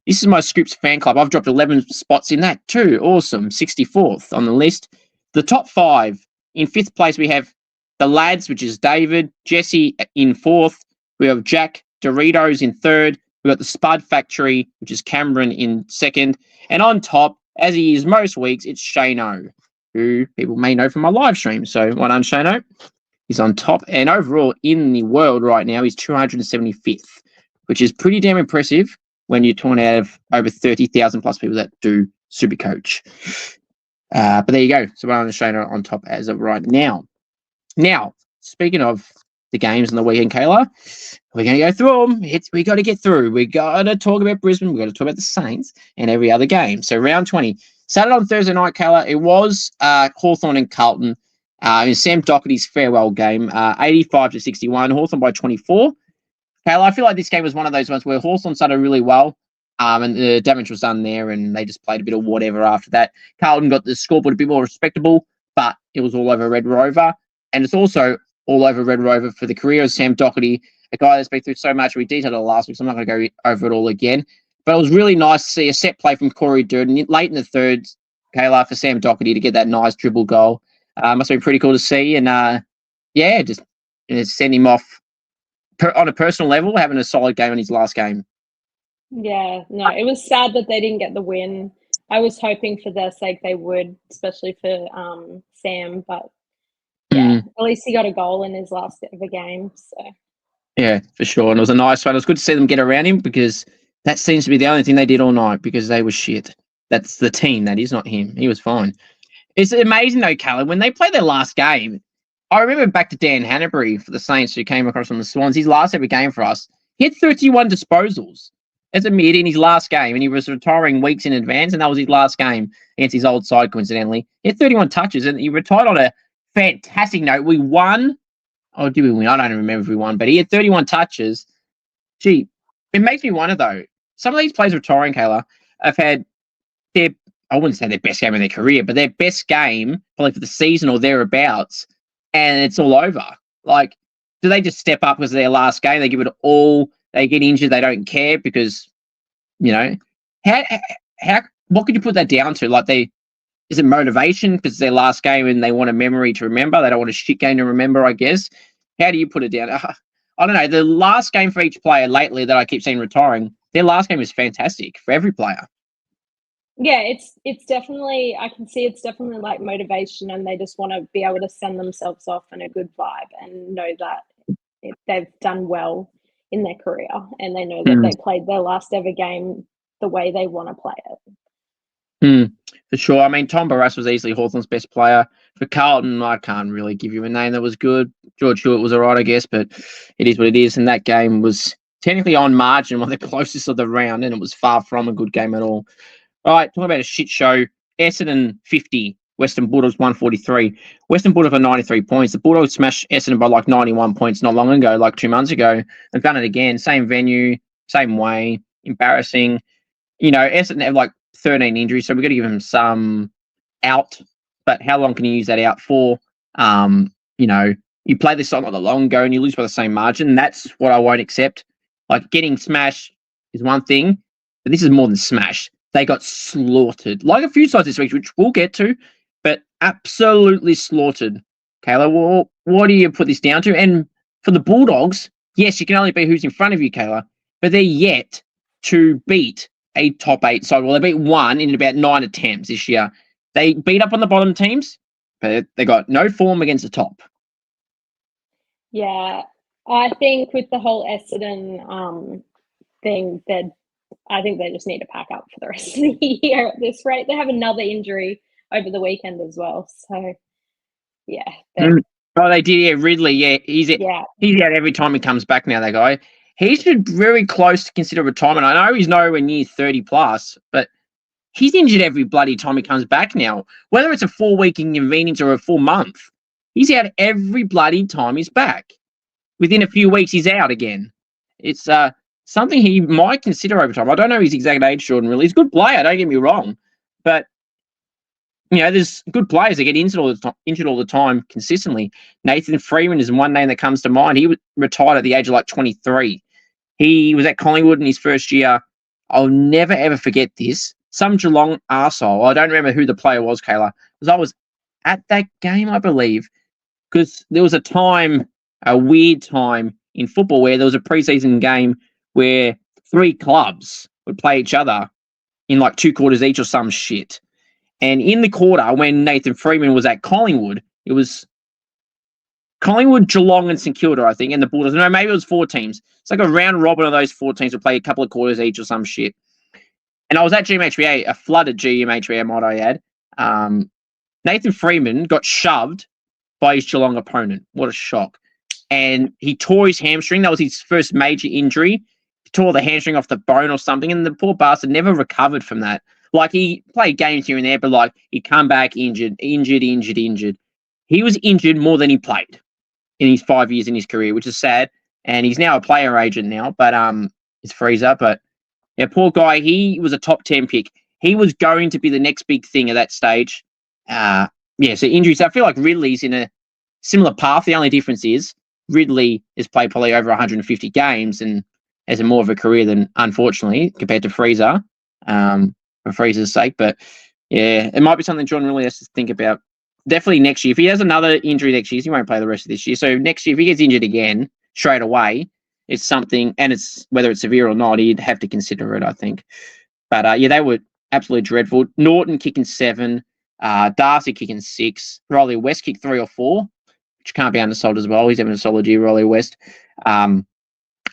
This is my Scoops fan club. I've dropped 11 spots in that too. Awesome. 64th on the list. The top 5. In 5th place, we have the lads, which is David, Jesse in 4th. We have Jack Doritos in 3rd. We've got the Spud Factory, which is Cameron in 2nd. And on top, as he is most weeks, it's Shano, who people may know from my live stream. So well done, Shano. He's on top. And overall, in the world right now, he's 275th, which is pretty damn impressive when you're talking out of over 30,000 plus people that do Supercoach. But there you go. So well done, Shano on top as of right now. Now, speaking of the games on the weekend, Kayla, we're going to go through them. We got to get through. We got to talk about Brisbane. We got to talk about the Saints and every other game. So round 20. Started on Thursday night, Kayla. It was Hawthorn and Carlton in Sam Doherty's farewell game, 85-61. Hawthorn by 24. Kayla, I feel like this game was one of those ones where Hawthorn started really well, and the damage was done there, and they just played a bit of whatever after that. Carlton got the scoreboard a bit more respectable, but it was all over Red Rover. And it's also all over Red Rover for the career of Sam Doherty, a guy that's been through so much. We detailed it last week, so I'm not going to go over it all again. But it was really nice to see a set play from Corey Durden late in the third, Kayla, for Sam Doherty to get that nice dribble goal. Must have been pretty cool to see. And, just send him off on a personal level, having a solid game in his last game. Yeah, no, it was sad that they didn't get the win. I was hoping for their sake they would, especially for Sam. But, yeah, at least he got a goal in his last ever game. So. Yeah, for sure. And it was a nice one. It was good to see them get around him because that seems to be the only thing they did all night because they were shit. That's the team, that is, not him. He was fine. It's amazing, though, Callum, when they played their last game, I remember back to Dan Hanbury for the Saints who came across from the Swans, his last ever game for us, he had 31 disposals as a mid in his last game, and he was retiring weeks in advance, and that was his last game against his old side, coincidentally. He had 31 touches, and he retired on a fantastic note. We won. Oh, did we win? I don't remember if we won, but he had 31 touches. Gee, it makes me wonder, though. Some of these players retiring, Kayla, have had their, I wouldn't say their best game of their career, but their best game, probably for the season or thereabouts, and it's all over. Like, do they just step up because of their last game? They give it all. They get injured. They don't care because, what could you put that down to? Like, is it motivation because it's their last game and they want a memory to remember? They don't want a shit game to remember, I guess. How do you put it down? I don't know. The last game for each player lately that I keep seeing retiring, their last game is fantastic for every player. Yeah, it's definitely, I can see it's definitely like motivation, and they just want to be able to send themselves off in a good vibe and know that they've done well in their career, and they know that they played their last ever game the way they want to play it. For sure. I mean, Tom Barras was easily Hawthorn's best player. For Carlton, I can't really give you a name that was good. George Hewitt was all right, I guess, but it is what it is. And that game was technically on margin, one of the closest of the round, and it was far from a good game at all. All right, talking about a shit show. Essendon 50, Western Bulldogs 143. Western Bulldogs are 93 points. The Bulldogs smashed Essendon by like 91 points not long ago, like 2 months ago. They've done it again. Same venue, same way. Embarrassing. Essendon have like 13 injuries, so we've got to give them some out. But how long can you use that out for? You play this song not that long ago and you lose by the same margin. That's what I won't accept. Like, getting smashed is one thing, but this is more than smashed. They got slaughtered. Like a few sides this week, which we'll get to, but absolutely slaughtered. Kayla, well, what do you put this down to? And for the Bulldogs, yes, you can only beat who's in front of you, Kayla, but they're yet to beat a top 8 side. Well, they beat one in about 9 attempts this year. They beat up on the bottom teams, but they got no form against the top. Yeah, I think with the whole Essendon thing, that I think they just need to pack up for the rest of the year at this rate. They have another injury over the weekend as well. So, yeah. Oh, they did, yeah. Ridley, yeah. He's out every time he comes back now, that guy. He should be very close to consider retirement. I know he's nowhere near 30 plus, but he's injured every bloody time he comes back now. Whether it's a 4-week inconvenience or a 4-month, he's out every bloody time he's back. Within a few weeks, he's out again. It's something he might consider over time. I don't know his exact age, Jordan, really. He's a good player, don't get me wrong. But, there's good players that get injured all the time consistently. Nathan Freeman is one name that comes to mind. He retired at the age of like 23. He was at Collingwood in his first year. I'll never, ever forget this. Some Geelong arsehole, I don't remember who the player was, Kayla, because I was at that game, I believe, because there was a weird time in football where there was a preseason game where 3 clubs would play each other in like 2 quarters each or some shit. And in the quarter, when Nathan Freeman was at Collingwood, it was Collingwood, Geelong, and St Kilda, I think, and the Bulldogs. No, maybe it was 4 teams. It's like a round robin of those 4 teams would play a couple of quarters each or some shit. And I was at GMHBA, a flooded GMHBA, might I add. Nathan Freeman got shoved by his Geelong opponent. What a shock. And he tore his hamstring. That was his first major injury. He tore the hamstring off the bone or something, and the poor bastard never recovered from that. Like, he played games here and there, but like, he'd come back injured. He was injured more than he played in his 5 years in his career, which is sad. And he's now a player agent now, but it's Freezer. But yeah, poor guy. He was a top 10 pick. He was going to be the next big thing at that stage. So injuries. I feel like Ridley's in a similar path. The only difference is Ridley has played probably over 150 games and has more of a career than, unfortunately, compared to Freezer, for Freezer's sake. But yeah, it might be something John really has to think about. Definitely next year. If he has another injury next year, he won't play the rest of this year. So next year, if he gets injured again straight away, it's something, and it's whether it's severe or not, he'd have to consider it, I think. But they were absolutely dreadful. Norton kicking 7, Darcy kicking 6, Riley West kicked 3 or 4, which can't be undersold as well. He's having a solid year, Riley West.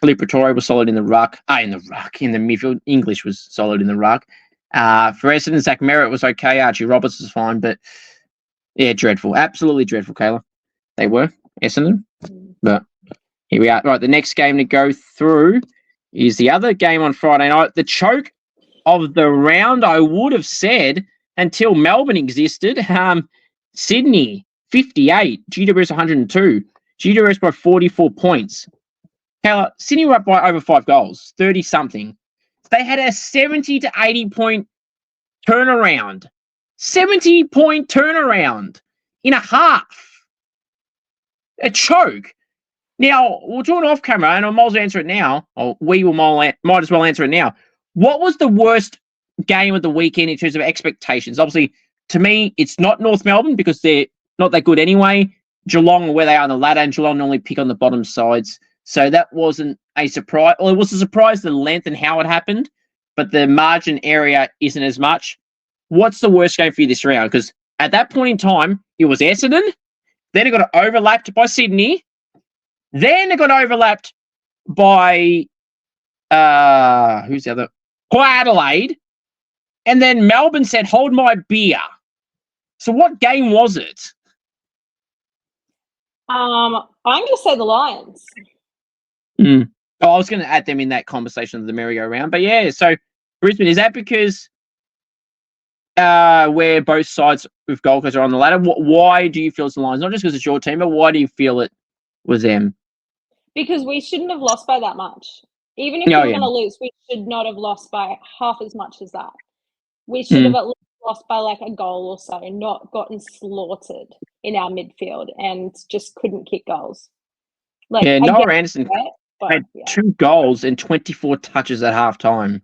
Lee Pretoria was solid in the ruck. In the midfield. English was solid in the ruck. For Essendon, Zach Merritt was okay. Archie Roberts was fine, but yeah, dreadful. Absolutely dreadful, Kayla. They were, Essendon. But here we are. Right, the next game to go through is the other game on Friday night. The choke of the round, I would have said, until Melbourne existed. Sydney, 58. GWS, 102. GWS by 44 points. Kayla, Sydney were up by over 5 goals, 30-something. They had a 70 to 80 point turnaround. 70-point turnaround in a half. A choke. Now, we're talking off camera, and I might as well answer it now. Or might as well answer it now. What was the worst game of the weekend in terms of expectations? Obviously, to me, it's not North Melbourne because they're not that good anyway. Geelong, where they are on the ladder, and Geelong normally pick on the bottom sides. So that wasn't a surprise. Well, it was a surprise, the length and how it happened, but the margin area isn't as much. What's the worst game for you this round? Because at that point in time, it was Essendon. Then it got overlapped by Sydney. Then it got overlapped by who's the other? Port Adelaide. And then Melbourne said, "Hold my beer." So what game was it? I'm going to say the Lions. Oh, I was going to add them in that conversation of the merry-go-round. But yeah, so Brisbane, is that because where both sides with Gold Coast are on the ladder. Why do you feel it's the Lions? Not just because it's your team, but why do you feel it was them? Because we shouldn't have lost by that much. Even if we were going to lose, we should not have lost by half as much as that. We should have at least lost by like a goal or so, not gotten slaughtered in our midfield and just couldn't kick goals. Like, Noah Anderson had 2 goals and 24 touches at halftime.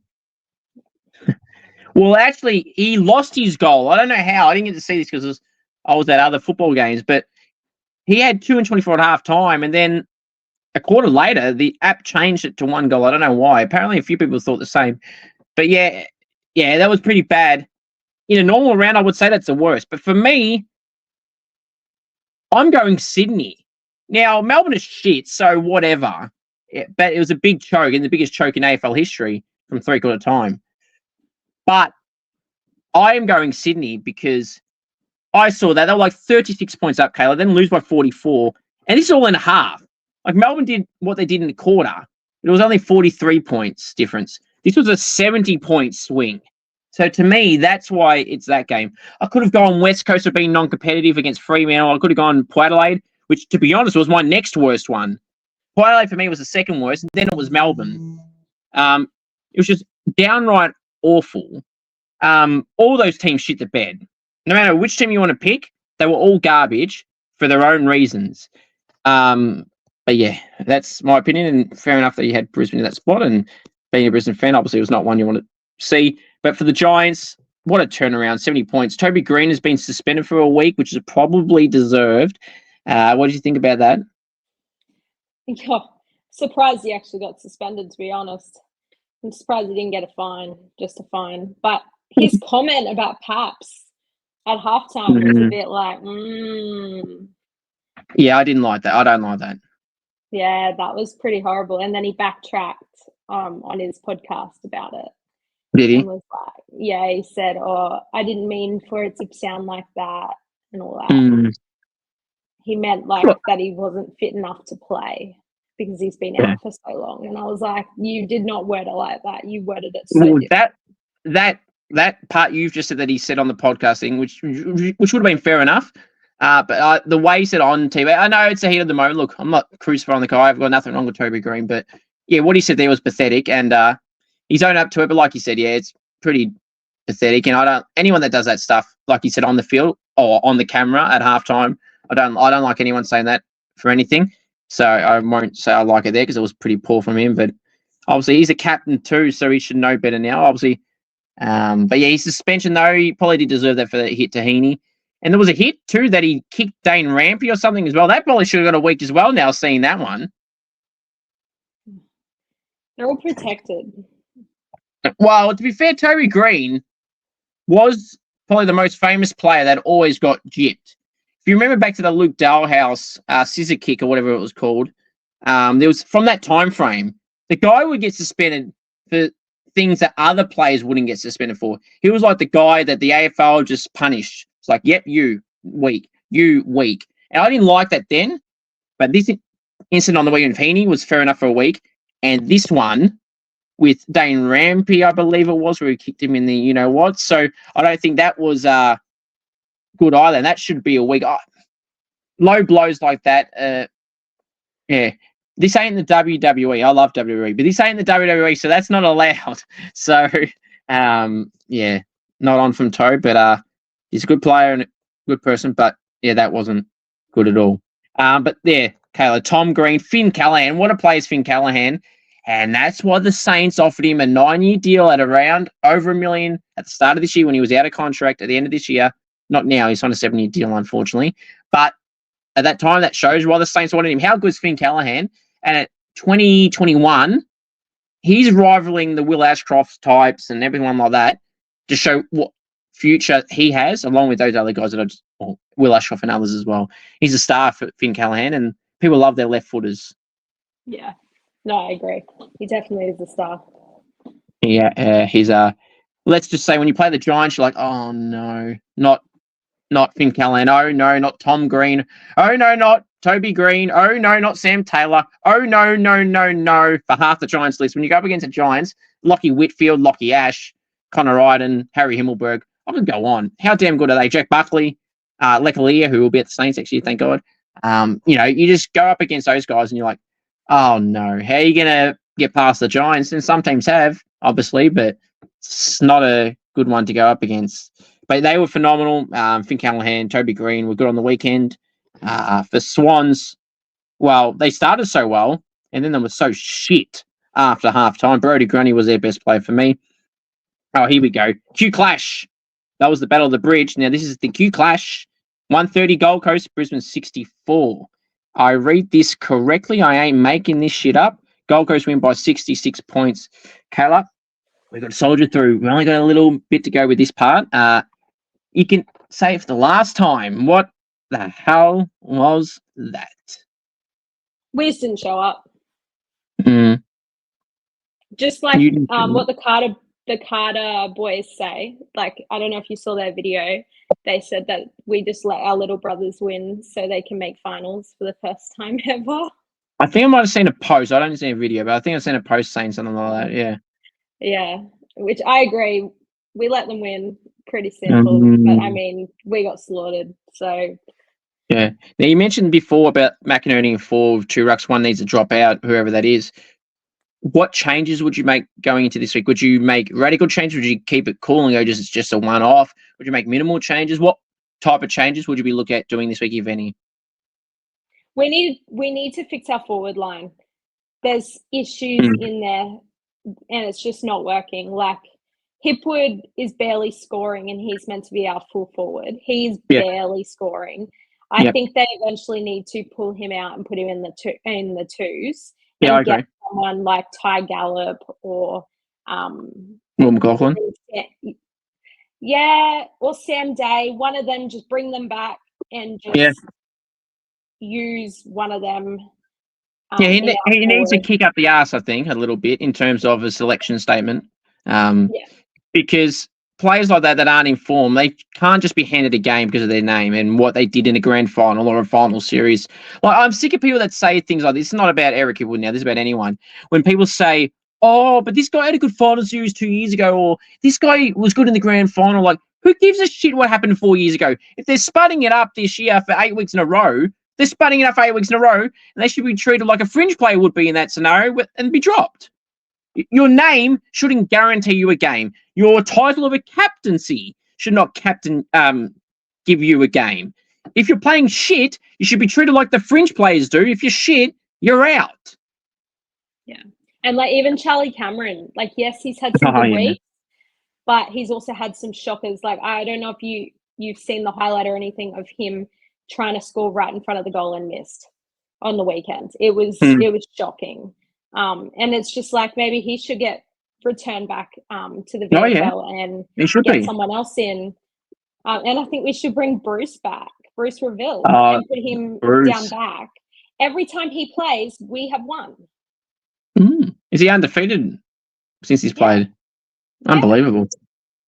Well, actually, he lost his goal. I don't know how. I didn't get to see this because I was at other football games, but he had 2 and 24 at half time, and then a quarter later, the app changed it to 1 goal. I don't know why. Apparently, a few people thought the same. But yeah, that was pretty bad. In a normal round, I would say that's the worst. But for me, I'm going Sydney. Now, Melbourne is shit, so whatever. But it was a big choke, and the biggest choke in AFL history from 3/4 time. But I am going Sydney because I saw that. They were like 36 points up, Kayla, then lose by 44. And this is all in half. Like Melbourne did what they did in the quarter. It was only 43 points difference. This was a 70-point swing. So to me, that's why it's that game. I could have gone West Coast of being non-competitive against Fremantle. I could have gone Port Adelaide, which, to be honest, was my next worst one. Port Adelaide for me was the second worst, and then it was Melbourne. It was just downright awful. All those teams shit the bed. No matter which team you want to pick, they were all garbage for their own reasons. But yeah, that's my opinion, and fair enough that you had Brisbane in that spot, and being a Brisbane fan, obviously it was not one you want to see. But for the Giants, what a turnaround, 70 points. Toby Green has been suspended for a week, which is probably deserved. What did you think about that? Oh, surprised he actually got suspended, to be honest. I'm surprised he didn't get a fine, just a fine. But his comment about Paps at halftime was a bit like, Yeah, I didn't like that. I don't like that. Yeah, that was pretty horrible. And then he backtracked on his podcast about it. Did he? And was like, yeah, he said, I didn't mean for it to sound like that and all that. He meant like that he wasn't fit enough to play because he's been out for so long. And I was like, you did not word it like that. You worded it so different. That part you've just said that he said on the podcast thing, which would have been fair enough. But the way he said on TV, I know it's the heat of the moment. Look, I'm not crucifying the guy. I've got nothing wrong with Toby Green. But yeah, what he said there was pathetic. And he's owned up to it. But like you said, yeah, it's pretty pathetic. And anyone that does that stuff, like you said, on the field or on the camera at halftime, I don't like anyone saying that for anything. So I won't say I like it there because it was pretty poor from him. But obviously he's a captain too, so he should know better now. Obviously. But yeah, his suspension though, he probably did deserve that for that hit to Heaney. And there was a hit too that he kicked Dane Rampy or something as well. That probably should have got a week as well now, seeing that one. They're all protected. Well, to be fair, Toby Green was probably the most famous player that always got gypped. If you remember back to the Luke Dalhouse scissor kick or whatever it was called, there was from that time frame, the guy would get suspended for things that other players wouldn't get suspended for. He was like the guy that the AFL just punished. It's like, yep, you weak. And I didn't like that then, but this incident on the weekend of Heaney was fair enough for a week. And this one with Dane Rampy, I believe it was, where he kicked him in the you-know-what. So I don't think that was good either. And that should be a week. Low blows like that, yeah. This ain't the WWE. I love WWE, but this ain't the WWE, so that's not allowed. So, yeah, not on from Toe, but he's a good player and a good person, but yeah, that wasn't good at all. But yeah, Kayla, Tom Green, Finn Callahan. What a player is Finn Callahan. And that's why the Saints offered him a 9-year deal at around over $1 million at the start of this year when he was out of contract at the end of this year. Not now, he's on a 7-year deal, unfortunately. But at that time, that shows why the Saints wanted him. How good is Finn Callahan? And at 2021, he's rivaling the Will Ashcroft types and everyone like that to show what future he has, along with those other guys that are just, Will Ashcroft and others as well. He's a star for Finn Callahan, and people love their left footers. Yeah, no, I agree. He definitely is a star. Yeah, he's let's just say when you play the Giants, you're like, oh no, not Finn Callahan. Oh no, not Tom Green. Oh no, not Toby Green. Oh no, not Sam Taylor. Oh no, for half the Giants list. When you go up against the Giants, Lockie Whitfield, Lockie Ash, Connor Ryden, Harry Himmelberg, I'll just go on. How damn good are they? Jack Buckley, Lekalia, who will be at the Saints next year, thank God. You just go up against those guys and you're like, oh no, how are you going to get past the Giants? And some teams have, obviously, but it's not a good one to go up against. But they were phenomenal. Finn Callahan, Toby Green were good on the weekend. For Swans, well, they started so well, and then they were so shit after halftime. Brodie Grundy was their best player for me. Oh, here we go. Q Clash. That was the Battle of the Bridge. Now, this is the Q Clash. 130 Gold Coast, Brisbane 64. I read this correctly. I ain't making this shit up. Gold Coast win by 66 points. Kayla, we've got to soldier through. We only got a little bit to go with this part. You can say it for the last time. What the hell was that? We just didn't show up. Mm. Just like what the Carter boys say. Like, I don't know if you saw their video. They said that we just let our little brothers win so they can make finals for the first time ever. I think I might have seen a post. I don't see a video, but I think I've seen a post saying something like that. Yeah. Yeah, which I agree. We let them win. Pretty simple. But, I mean, we got slaughtered. So... Yeah. Now, you mentioned before about McInerney and 4, 2 rucks, 1 needs to drop out, whoever that is. What changes would you make going into this week? Would you make radical changes? Would you keep it cool and go it's just a one-off? Would you make minimal changes? What type of changes would you be looking at doing this week, if any? We need to fix our forward line. There's issues in there, and it's just not working. Like, Hipwood is barely scoring, and he's meant to be our full forward. He's barely scoring. I think they eventually need to pull him out and put him in the twos. Yeah, I get agree. Someone like Ty Gallop or Will McLaughlin. Yeah, or Sam Day. One of them, just bring them back and just use one of them. He needs to kick up the ass, I think, a little bit in terms of a selection statement. Because players like that aren't in form, they can't just be handed a game because of their name and what they did in a grand final or a final series. Like, I'm sick of people that say things like this. It's not about Eric Hipwood now. This is about anyone. When people say, oh, but this guy had a good final series 2 years ago, or this guy was good in the grand final. Like, who gives a shit what happened 4 years ago? If they're sputting it up this year for 8 weeks in a row, they're sputting it up for 8 weeks in a row, and they should be treated like a fringe player would be in that scenario and be dropped. Your name shouldn't guarantee you a game. Your title of a captaincy should not give you a game. If you're playing shit, you should be treated like the fringe players do. If you're shit, you're out. Yeah. And like even Charlie Cameron, like, yes, he's had some good weeks, but he's also had some shockers. Like, I don't know if you've seen the highlight or anything of him trying to score right in front of the goal and missed on the weekend. It was shocking. And it's just like maybe he should get returned back to the VFL and get someone else in. And I think we should bring Bruce back, Bruce Reville, and put him down back. Every time he plays, we have won. Is he undefeated since he's played? Unbelievable.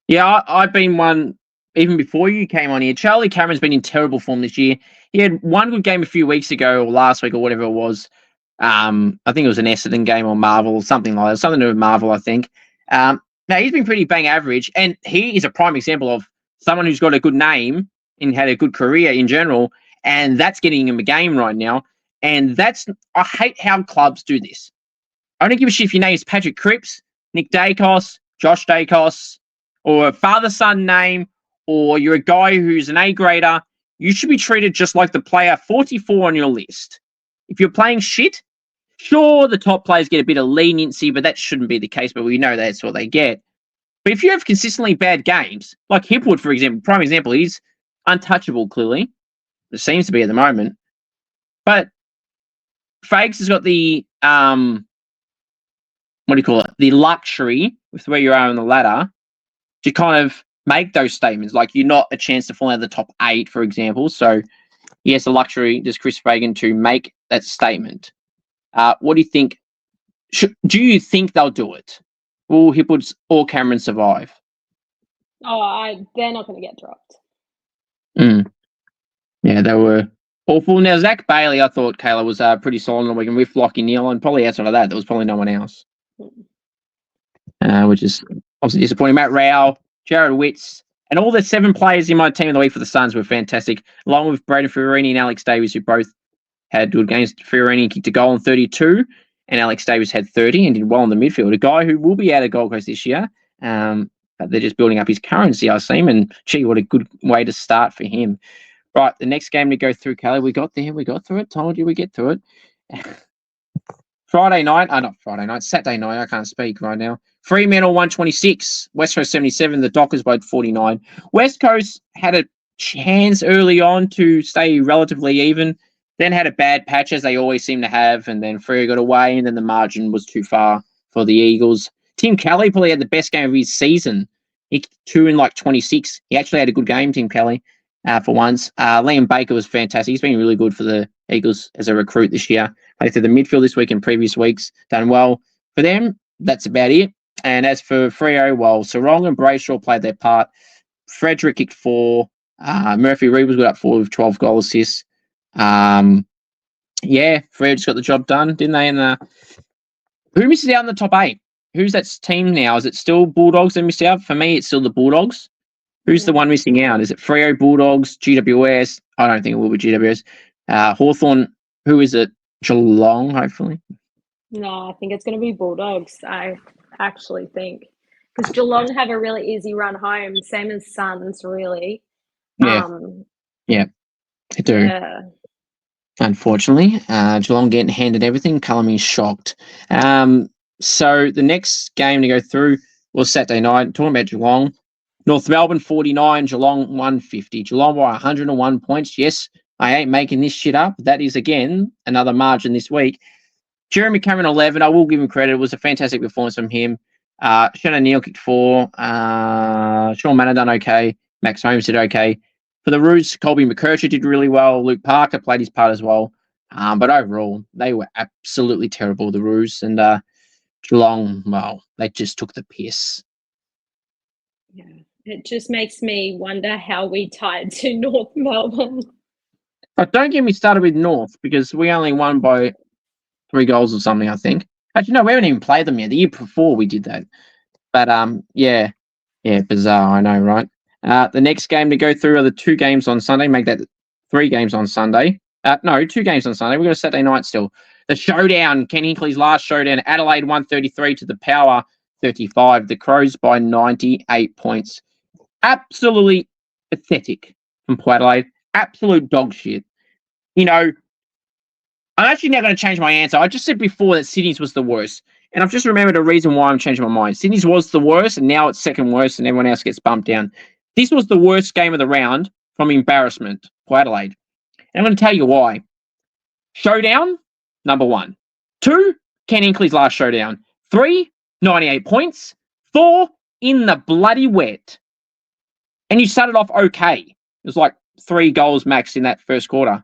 Yeah, I've been one even before you came on here. Charlie Cameron's been in terrible form this year. He had one good game a few weeks ago or last week or whatever it was. I think it was an Essendon game or Marvel, something like that. Something to do with Marvel, I think. Now, he's been pretty bang average, and he is a prime example of someone who's got a good name and had a good career in general, and that's getting him a game right now. And I hate how clubs do this. I don't give a shit if your name is Patrick Cripps, Nick Dacos, Josh Dacos, or a father-son name, or you're a guy who's an A-grader. You should be treated just like the player 44 on your list. If you're playing shit, sure, the top players get a bit of leniency, but that shouldn't be the case, but we know that's what they get. But if you have consistently bad games, like Hipwood, for example, prime example, he's untouchable, clearly. It seems to be at the moment. But Fags has got the, the luxury with where you are on the ladder to kind of make those statements. Like, you're not a chance to fall out of the top 8, for example. So, he has the luxury, does Chris Fagan, to make that statement. What do you think? Do you think they'll do it? Will Hipwood or Cameron survive? They're not going to get dropped. Yeah, they were awful. Now, Zach Bailey, I thought Kayla was pretty solid on the weekend with Lockie Neal, and probably outside of that, there was probably no one else. Which is obviously disappointing. Matt Rao, Jared Witts, And all the 7 players in my team of the week for the Suns were fantastic, along with Braden Fiorini and Alex Davies, who both had good games. Fiorini kicked a goal on 32, and Alex Davies had 30 and did well in the midfield. A guy who will be out of Gold Coast this year. But they're just building up his currency, I see. And gee, what a good way to start for him. Right, the next game to go through, Kelly. We got through it. Told you we get through it. Saturday night. I can't speak right now. Fremantle 126, West Coast 77, the Dockers by 49. West Coast had a chance early on to stay relatively even, then had a bad patch, as they always seem to have, and then Freo got away, and then the margin was too far for the Eagles. Tim Kelly probably had the best game of his season. He 2 in 26. He actually had a good game, Tim Kelly, for once. Liam Baker was fantastic. He's been really good for the Eagles as a recruit this year. Played through the midfield this week and previous weeks. Done well for them. That's about it. And as for Freo, well, Sarong and Brayshaw played their part. Frederick kicked 4. Murphy Reed was good up 4 with 12 goal assists. Freo just got the job done, didn't they? And who misses out in the top 8? Who's that team now? Is it still Bulldogs that missed out? For me, it's still the Bulldogs. Who's the one missing out? Is it Freo, Bulldogs, GWS? I don't think it will be GWS. Hawthorn, who is it? Geelong, hopefully. No, I think it's going to be Bulldogs. I actually think because Geelong have a really easy run home, same as Suns, really. Yeah, they do. Yeah. Unfortunately, Geelong getting handed everything. Cullum is shocked. So the next game to go through was Saturday night. Talking about Geelong, North Melbourne 49, Geelong 150. Geelong by 101 points. Yes, I ain't making this shit up. That is, again, another margin this week. Jeremy Cameron 11. I will give him credit. It was a fantastic performance from him. Shannon Neal kicked 4. Sean Manor done okay. Max Holmes did okay. For the Roos, Colby McKercher did really well. Luke Parker played his part as well. But overall, they were absolutely terrible, the Roos. And Geelong, well, they just took the piss. Yeah. It just makes me wonder how we tied to North Melbourne. But don't get me started with North, because we only won by 3 goals or something, I think. Actually, no, we haven't even played them yet. The year before we did that. But, bizarre, I know, right? The next game to go through are the 2 games on Sunday. Make that 3 games on Sunday. 2 games on Sunday. We've got a Saturday night still. The showdown, Ken Hinkley's last showdown. Adelaide 133 to the Power 35. The Crows by 98 points. Absolutely pathetic from Port Adelaide. Absolute dog shit. You know, I'm actually now going to change my answer. I just said before that Sydney's was the worst. And I've just remembered a reason why I'm changing my mind. Sydney's was the worst, and now it's second worst, and everyone else gets bumped down. This was the worst game of the round from embarrassment for Adelaide. And I'm going to tell you why. Showdown, number 1. 2, Ken Hinkley's last showdown. 3, 98 points. 4, in the bloody wet. And you started off okay. It was like 3 goals max in that first quarter.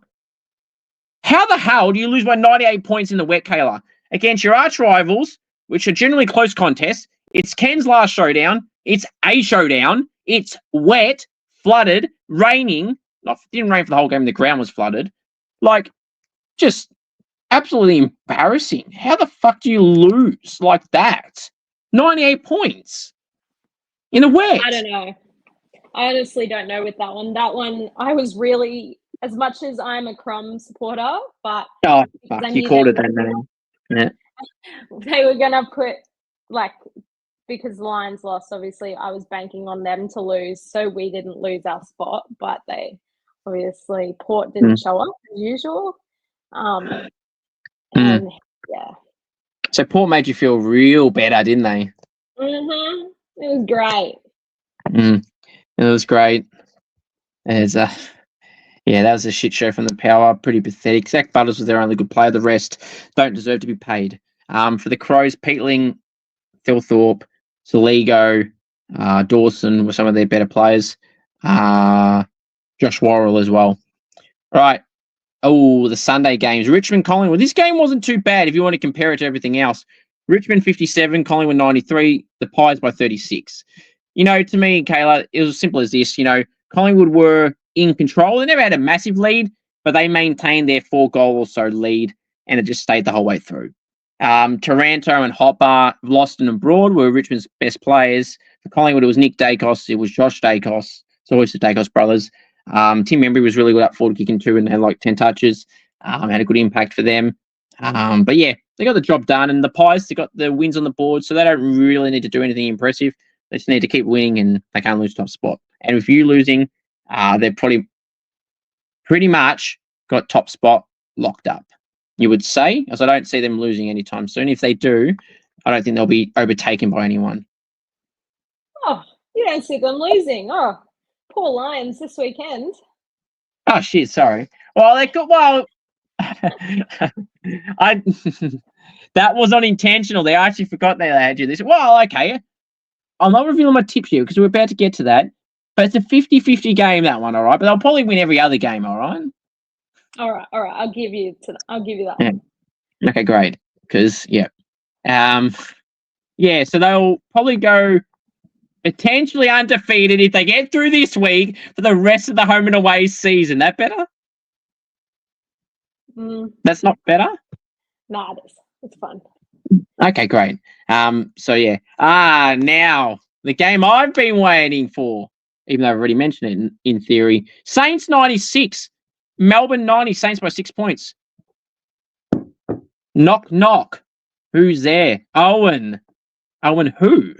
How the hell do you lose by 98 points in the wet, Kayla? Against your arch rivals, which are generally close contests. It's Ken's last showdown. It's a showdown. It's wet, flooded, raining. It didn't rain for the whole game. The ground was flooded. Like, just absolutely embarrassing. How the fuck do you lose like that? 98 points in the wet. I don't know. I honestly don't know with that one. That one, I was really, as much as I'm a Crum supporter, but oh, fuck, you called it that name. Yeah. They were going to put, because the Lions lost, obviously, I was banking on them to lose, so we didn't lose our spot, but they obviously, Port didn't show up as usual. And, yeah. So Port made you feel real better, didn't they? Mm-hmm. It was great. It was great. That was a shit show from the Power. Pretty pathetic. Zach Butters was their only good player. The rest don't deserve to be paid. For the Crows, Peatling, Phil Thorpe, Saligo, Dawson were some of their better players. Josh Worrell as well. Right. Oh, the Sunday games. Richmond, Collingwood. This game wasn't too bad if you want to compare it to everything else. Richmond 57, Collingwood 93, the Pies by 36. You know, to me, Kayla, it was as simple as this. You know, Collingwood were in control. They never had a massive lead, but they maintained their 4-goal or so lead, and it just stayed the whole way through. Taranto and Hopper, Loston and Broad were Richmond's best players. For Collingwood, it was Nick Dacos. It was Josh Dacos. It's always the Dacos brothers. Tim Embry was really good at forward kicking too and had like 10 touches. Had a good impact for them. But yeah, they got the job done. And the Pies, they got the wins on the board, so they don't really need to do anything impressive. They just need to keep winning and they can't lose top spot. And with you losing, they're pretty much got top spot locked up, you would say, as I don't see them losing anytime soon. If they do, I don't think they'll be overtaken by anyone. Oh, you don't see them losing. Oh, poor Lions this weekend. Oh, shit, sorry. Well, they got, well, that was unintentional. They actually forgot they had you. They said, well, okay, I'm not revealing my tips here because we're about to get to that. But it's a 50-50 game, that one, all right? But they'll probably win every other game, all right? All right. I'll give you that one. Okay, great. Because, yeah. Yeah, so they'll probably go potentially undefeated if they get through this week for the rest of the home and away season. That better? That's not better? Nah, it is. It's fun. Okay, great. So yeah. Now the game I've been waiting for, even though I've already mentioned it in theory. Saints 96, Melbourne 90, Saints by 6 points. Knock, knock. Who's there? Owen. Owen who?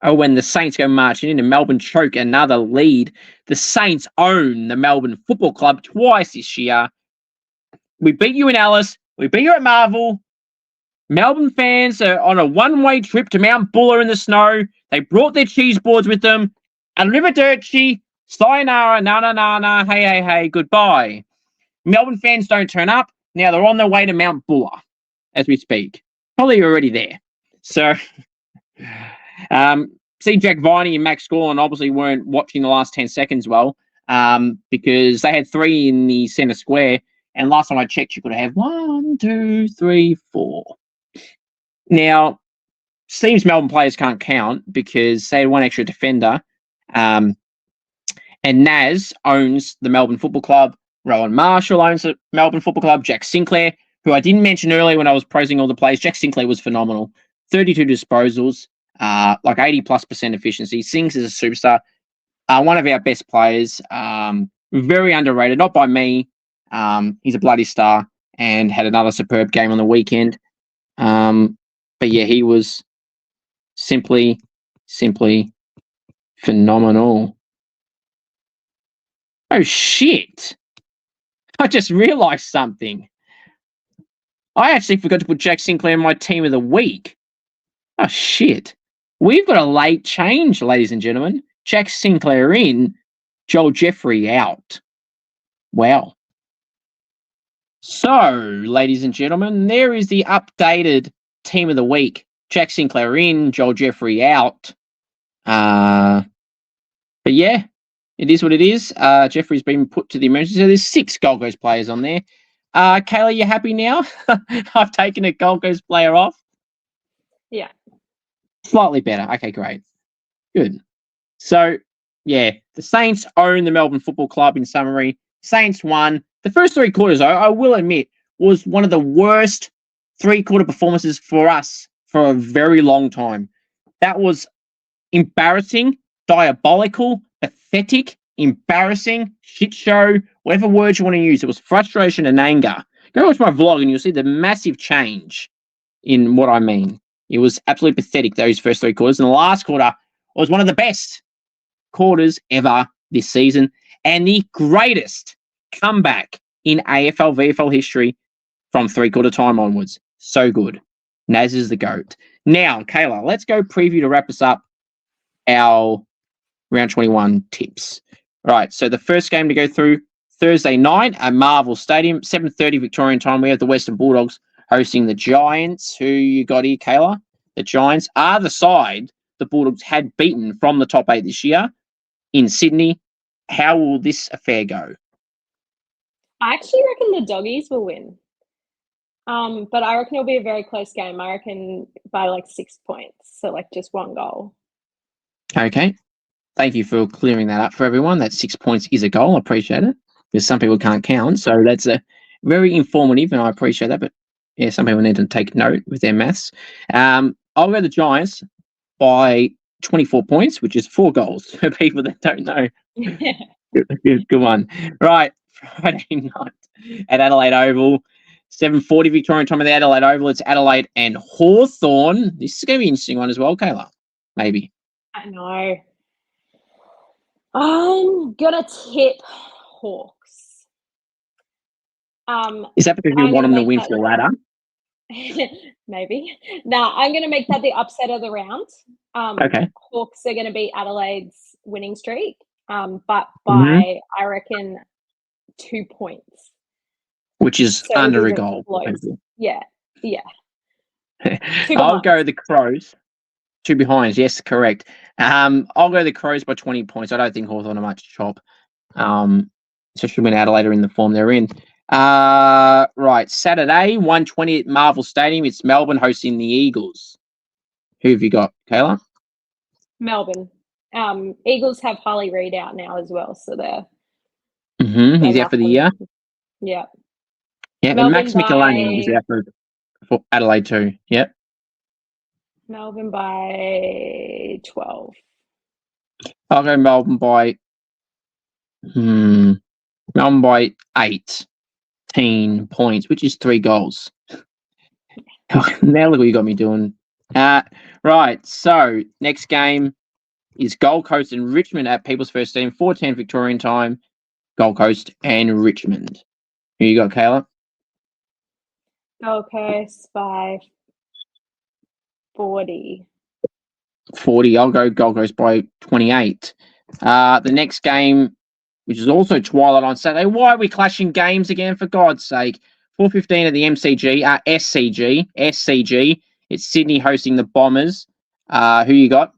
Owen, the Saints go marching in and Melbourne choke another lead. The Saints own the Melbourne Football Club twice this year. We beat you in Alice. We beat you at Marvel. Melbourne fans are on a one-way trip to Mount Buller in the snow. They brought their cheese boards with them. Arrivederci, sayonara, na, hey, goodbye. Melbourne fans don't turn up. Now they're on their way to Mount Buller as we speak. Probably already there. So, see Jack Viney and Max Gorn obviously weren't watching the last 10 seconds well because they had 3 in the centre square. And last time I checked, you could have 1, 2, 3, 4. Now, seems Melbourne players can't count because they had 1 extra defender. And Naz owns the Melbourne Football Club. Rowan Marshall owns the Melbourne Football Club. Jack Sinclair, who I didn't mention earlier when I was praising all the players. Jack Sinclair was phenomenal. 32 disposals, like 80+% efficiency. Sings is a superstar. One of our best players. Very underrated, not by me. He's a bloody star and had another superb game on the weekend. But yeah, he was simply phenomenal. Oh, shit. I just realised something. I actually forgot to put Jack Sinclair in my team of the week. Oh, shit. We've got a late change, ladies and gentlemen. Jack Sinclair in, Joel Jeffrey out. Wow. So, ladies and gentlemen, there is the updated team of the week. Jack Sinclair in, Joel Jeffrey out. But yeah, it is what it is. Jeffrey's been put to the emergency. So there's 6 Gold Coast players on there. Kayla, you happy now? I've taken a Gold Coast player off. Yeah. Slightly better. Okay, great. Good. So, yeah, the Saints own the Melbourne Football Club in summary. Saints won. The first 3 quarters, I will admit, was one of the worst 3-quarter performances for us for a very long time. That was embarrassing, diabolical, pathetic, embarrassing, shit show, whatever words you want to use. It was frustration and anger. Go watch my vlog and you'll see the massive change in what I mean. It was absolutely pathetic, those first 3 quarters. And the last quarter was one of the best quarters ever this season and the greatest comeback in AFL VFL history from 3-quarter time onwards. So good. Naz is the GOAT. Now, Kayla, let's go preview to wrap us up our round 21 tips. Right, so the first game to go through Thursday night at Marvel Stadium, 7:30 Victorian time. We have the Western Bulldogs hosting the Giants. Who you got here, Kayla? The Giants are the side the Bulldogs had beaten from the top 8 this year in Sydney. How will this affair go? I actually reckon the Doggies will win. But I reckon it'll be a very close game. I reckon by like 6 points. So like just 1 goal. Okay. Thank you for clearing that up for everyone. That 6 points is a goal. I appreciate it. Because some people can't count. So that's a very informative and I appreciate that. But yeah, some people need to take note with their maths. I'll go the Giants by 24 points, which is 4 goals for people that don't know. Good one. Right, Friday night at Adelaide Oval, 7:40 Victorian time at the Adelaide Oval. It's Adelaide and Hawthorn. This is going to be an interesting one as well, Kayla. Maybe. I know. I'm gonna tip Hawks. Is that because you I'm want gonna them to make win that- for the ladder? Maybe. Nah, I'm gonna make that the upset of the round. Okay. Hawks are gonna beat Adelaide's winning streak. But Mm-hmm. by I reckon 2 points. Which is So it'll under be a goal. close. Yeah. I'll go the Crows. 2 behinds, yes, correct. I'll go the Crows by 20 points. I don't think Hawthorn are much chop. Especially when Adelaide are in the form they're in. Right, Saturday, 1:20 at Marvel Stadium. It's Melbourne hosting the Eagles. Who have you got, Kayla? Melbourne. Eagles have Harley Reid out now as well, so they're He's out for the year. Yeah. Yeah, Melbourne and Max Michelangelo is out for Adelaide too. Yep. Melbourne by 12. I'll go Melbourne by 18 points, which is 3 goals. Now look what you got me doing. Right, so next game is Gold Coast and Richmond at People's First Stadium, 4:10 Victorian time. Gold Coast and Richmond. Who you got, Kayla? Gold Coast by 40. 40. I'll go Gold Coast by 28. The next game, which is also Twilight on Saturday. Why are we clashing games again, for God's sake? 4:15 at the SCG. It's Sydney hosting the Bombers. Who you got?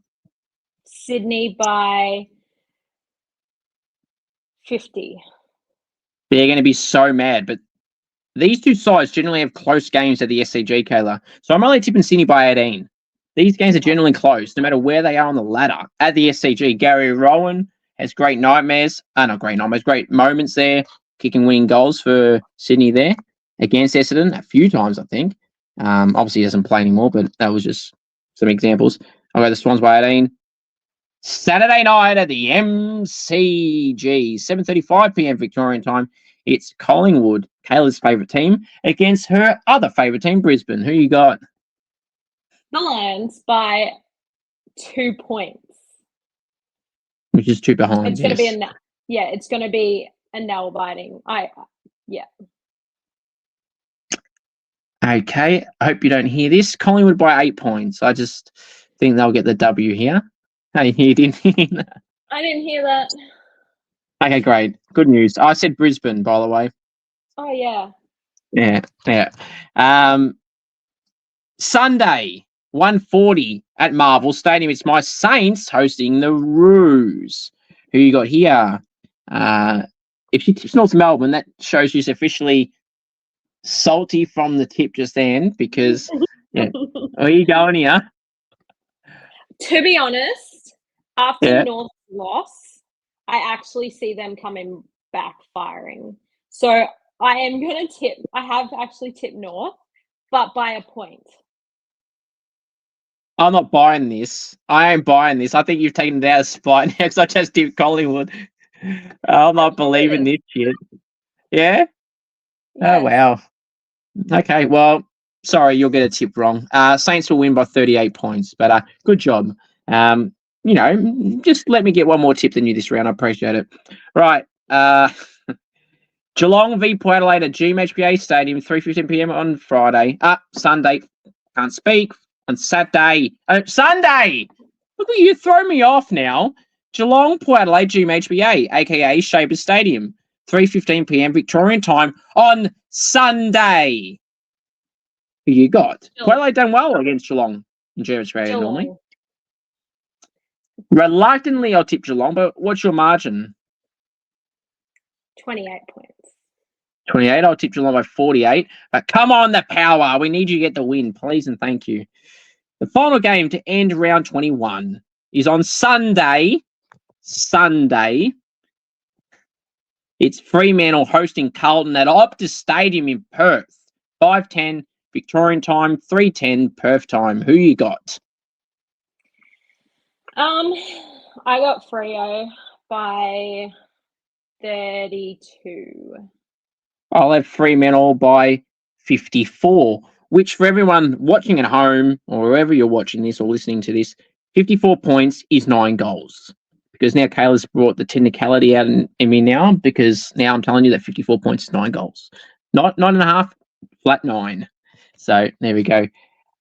Sydney by 50. They're going to be so mad, but these two sides generally have close games at the SCG, Kayla. So I'm only tipping Sydney by 18. These games are generally close, no matter where they are on the ladder. At the SCG, Gary Rowan has great moments there, kicking winning goals for Sydney there against Essendon a few times, I think. Obviously, he doesn't play anymore, but that was just some examples. I'll go the Swans by 18. Saturday night at the MCG, 7:35 p.m. Victorian time. It's Collingwood, Kayla's favourite team, against her other favourite team, Brisbane. Who you got? The Lions by 2 points. Which is 2 behind. It's going to be it's going to be a nail biting. Okay, I hope you don't hear this. Collingwood by 8 points. I just think they'll get the W here. Hey, you didn't hear that? I didn't hear that. Okay, great. Good news. I said Brisbane, by the way. Oh, yeah. Yeah. Sunday, 1:40 at Marvel Stadium. It's my Saints hosting the Roos. Who you got here? If she tips North Melbourne, that shows she's officially salty from the tip just then, because where are you going here? To be honest, after North's loss, I actually see them coming back firing. So I am going to tip. I have actually tipped North, but by a point. I'm not buying this. I ain't buying this. I think you've taken it out of spite now because I just tipped Collingwood. I'm not believing this shit. Yeah? Yes. Oh, wow. Okay, well, sorry, you'll get a tip wrong. Saints will win by 38 points, but good job. Just let me get one more tip than you this round. I appreciate it. Right. Geelong v Port Adelaide at GMHBA Stadium, 3:15 p.m. on Sunday. Can't speak. On Saturday. Sunday! Look at you, throw me off now. Geelong, Port Adelaide, GMHBA, a.k.a. Shabers Stadium, 3:15 p.m. Victorian time on Sunday. Who you got? Port Adelaide done well against Geelong in GMHBA normally. Reluctantly, I'll tip Geelong, but what's your margin? 28 points. 28. I'll tip Geelong by 48. But come on, the power. We need you to get the win, please and thank you. The final game to end round 21 is on Sunday. It's Fremantle hosting Carlton at Optus Stadium in Perth, 5:10 Victorian time, 3:10 Perth time. Who you got? I got Freo by 32. I'll have Fremantle by 54, which for everyone watching at home or wherever you're watching this or listening to this, 54 points is 9 goals. Because now Kayla's brought the technicality out in me now, because now I'm telling you that 54 points is 9 goals. Not 9.5, flat 9. So there we go.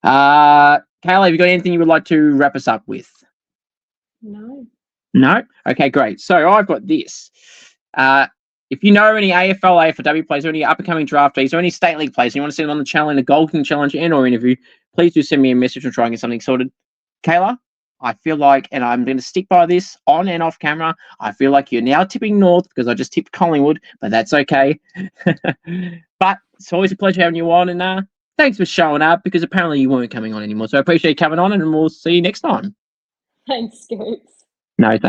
Kayla, have you got anything you would like to wrap us up with? No. No? Okay, great. So I've got this. If you know any AFL, AFLW players, or any up-and-coming draftees, or any state league players, and you want to see them on the channel in a Gold King Challenge and or interview, please do send me a message or try and get something sorted. Kayla, I feel like, and I'm going to stick by this on and off camera, I feel like you're now tipping north because I just tipped Collingwood, but that's okay. But it's always a pleasure having you on, and thanks for showing up, because apparently you weren't coming on anymore. So I appreciate you coming on, and we'll see you next time. Thanks, Scoops. No, thanks.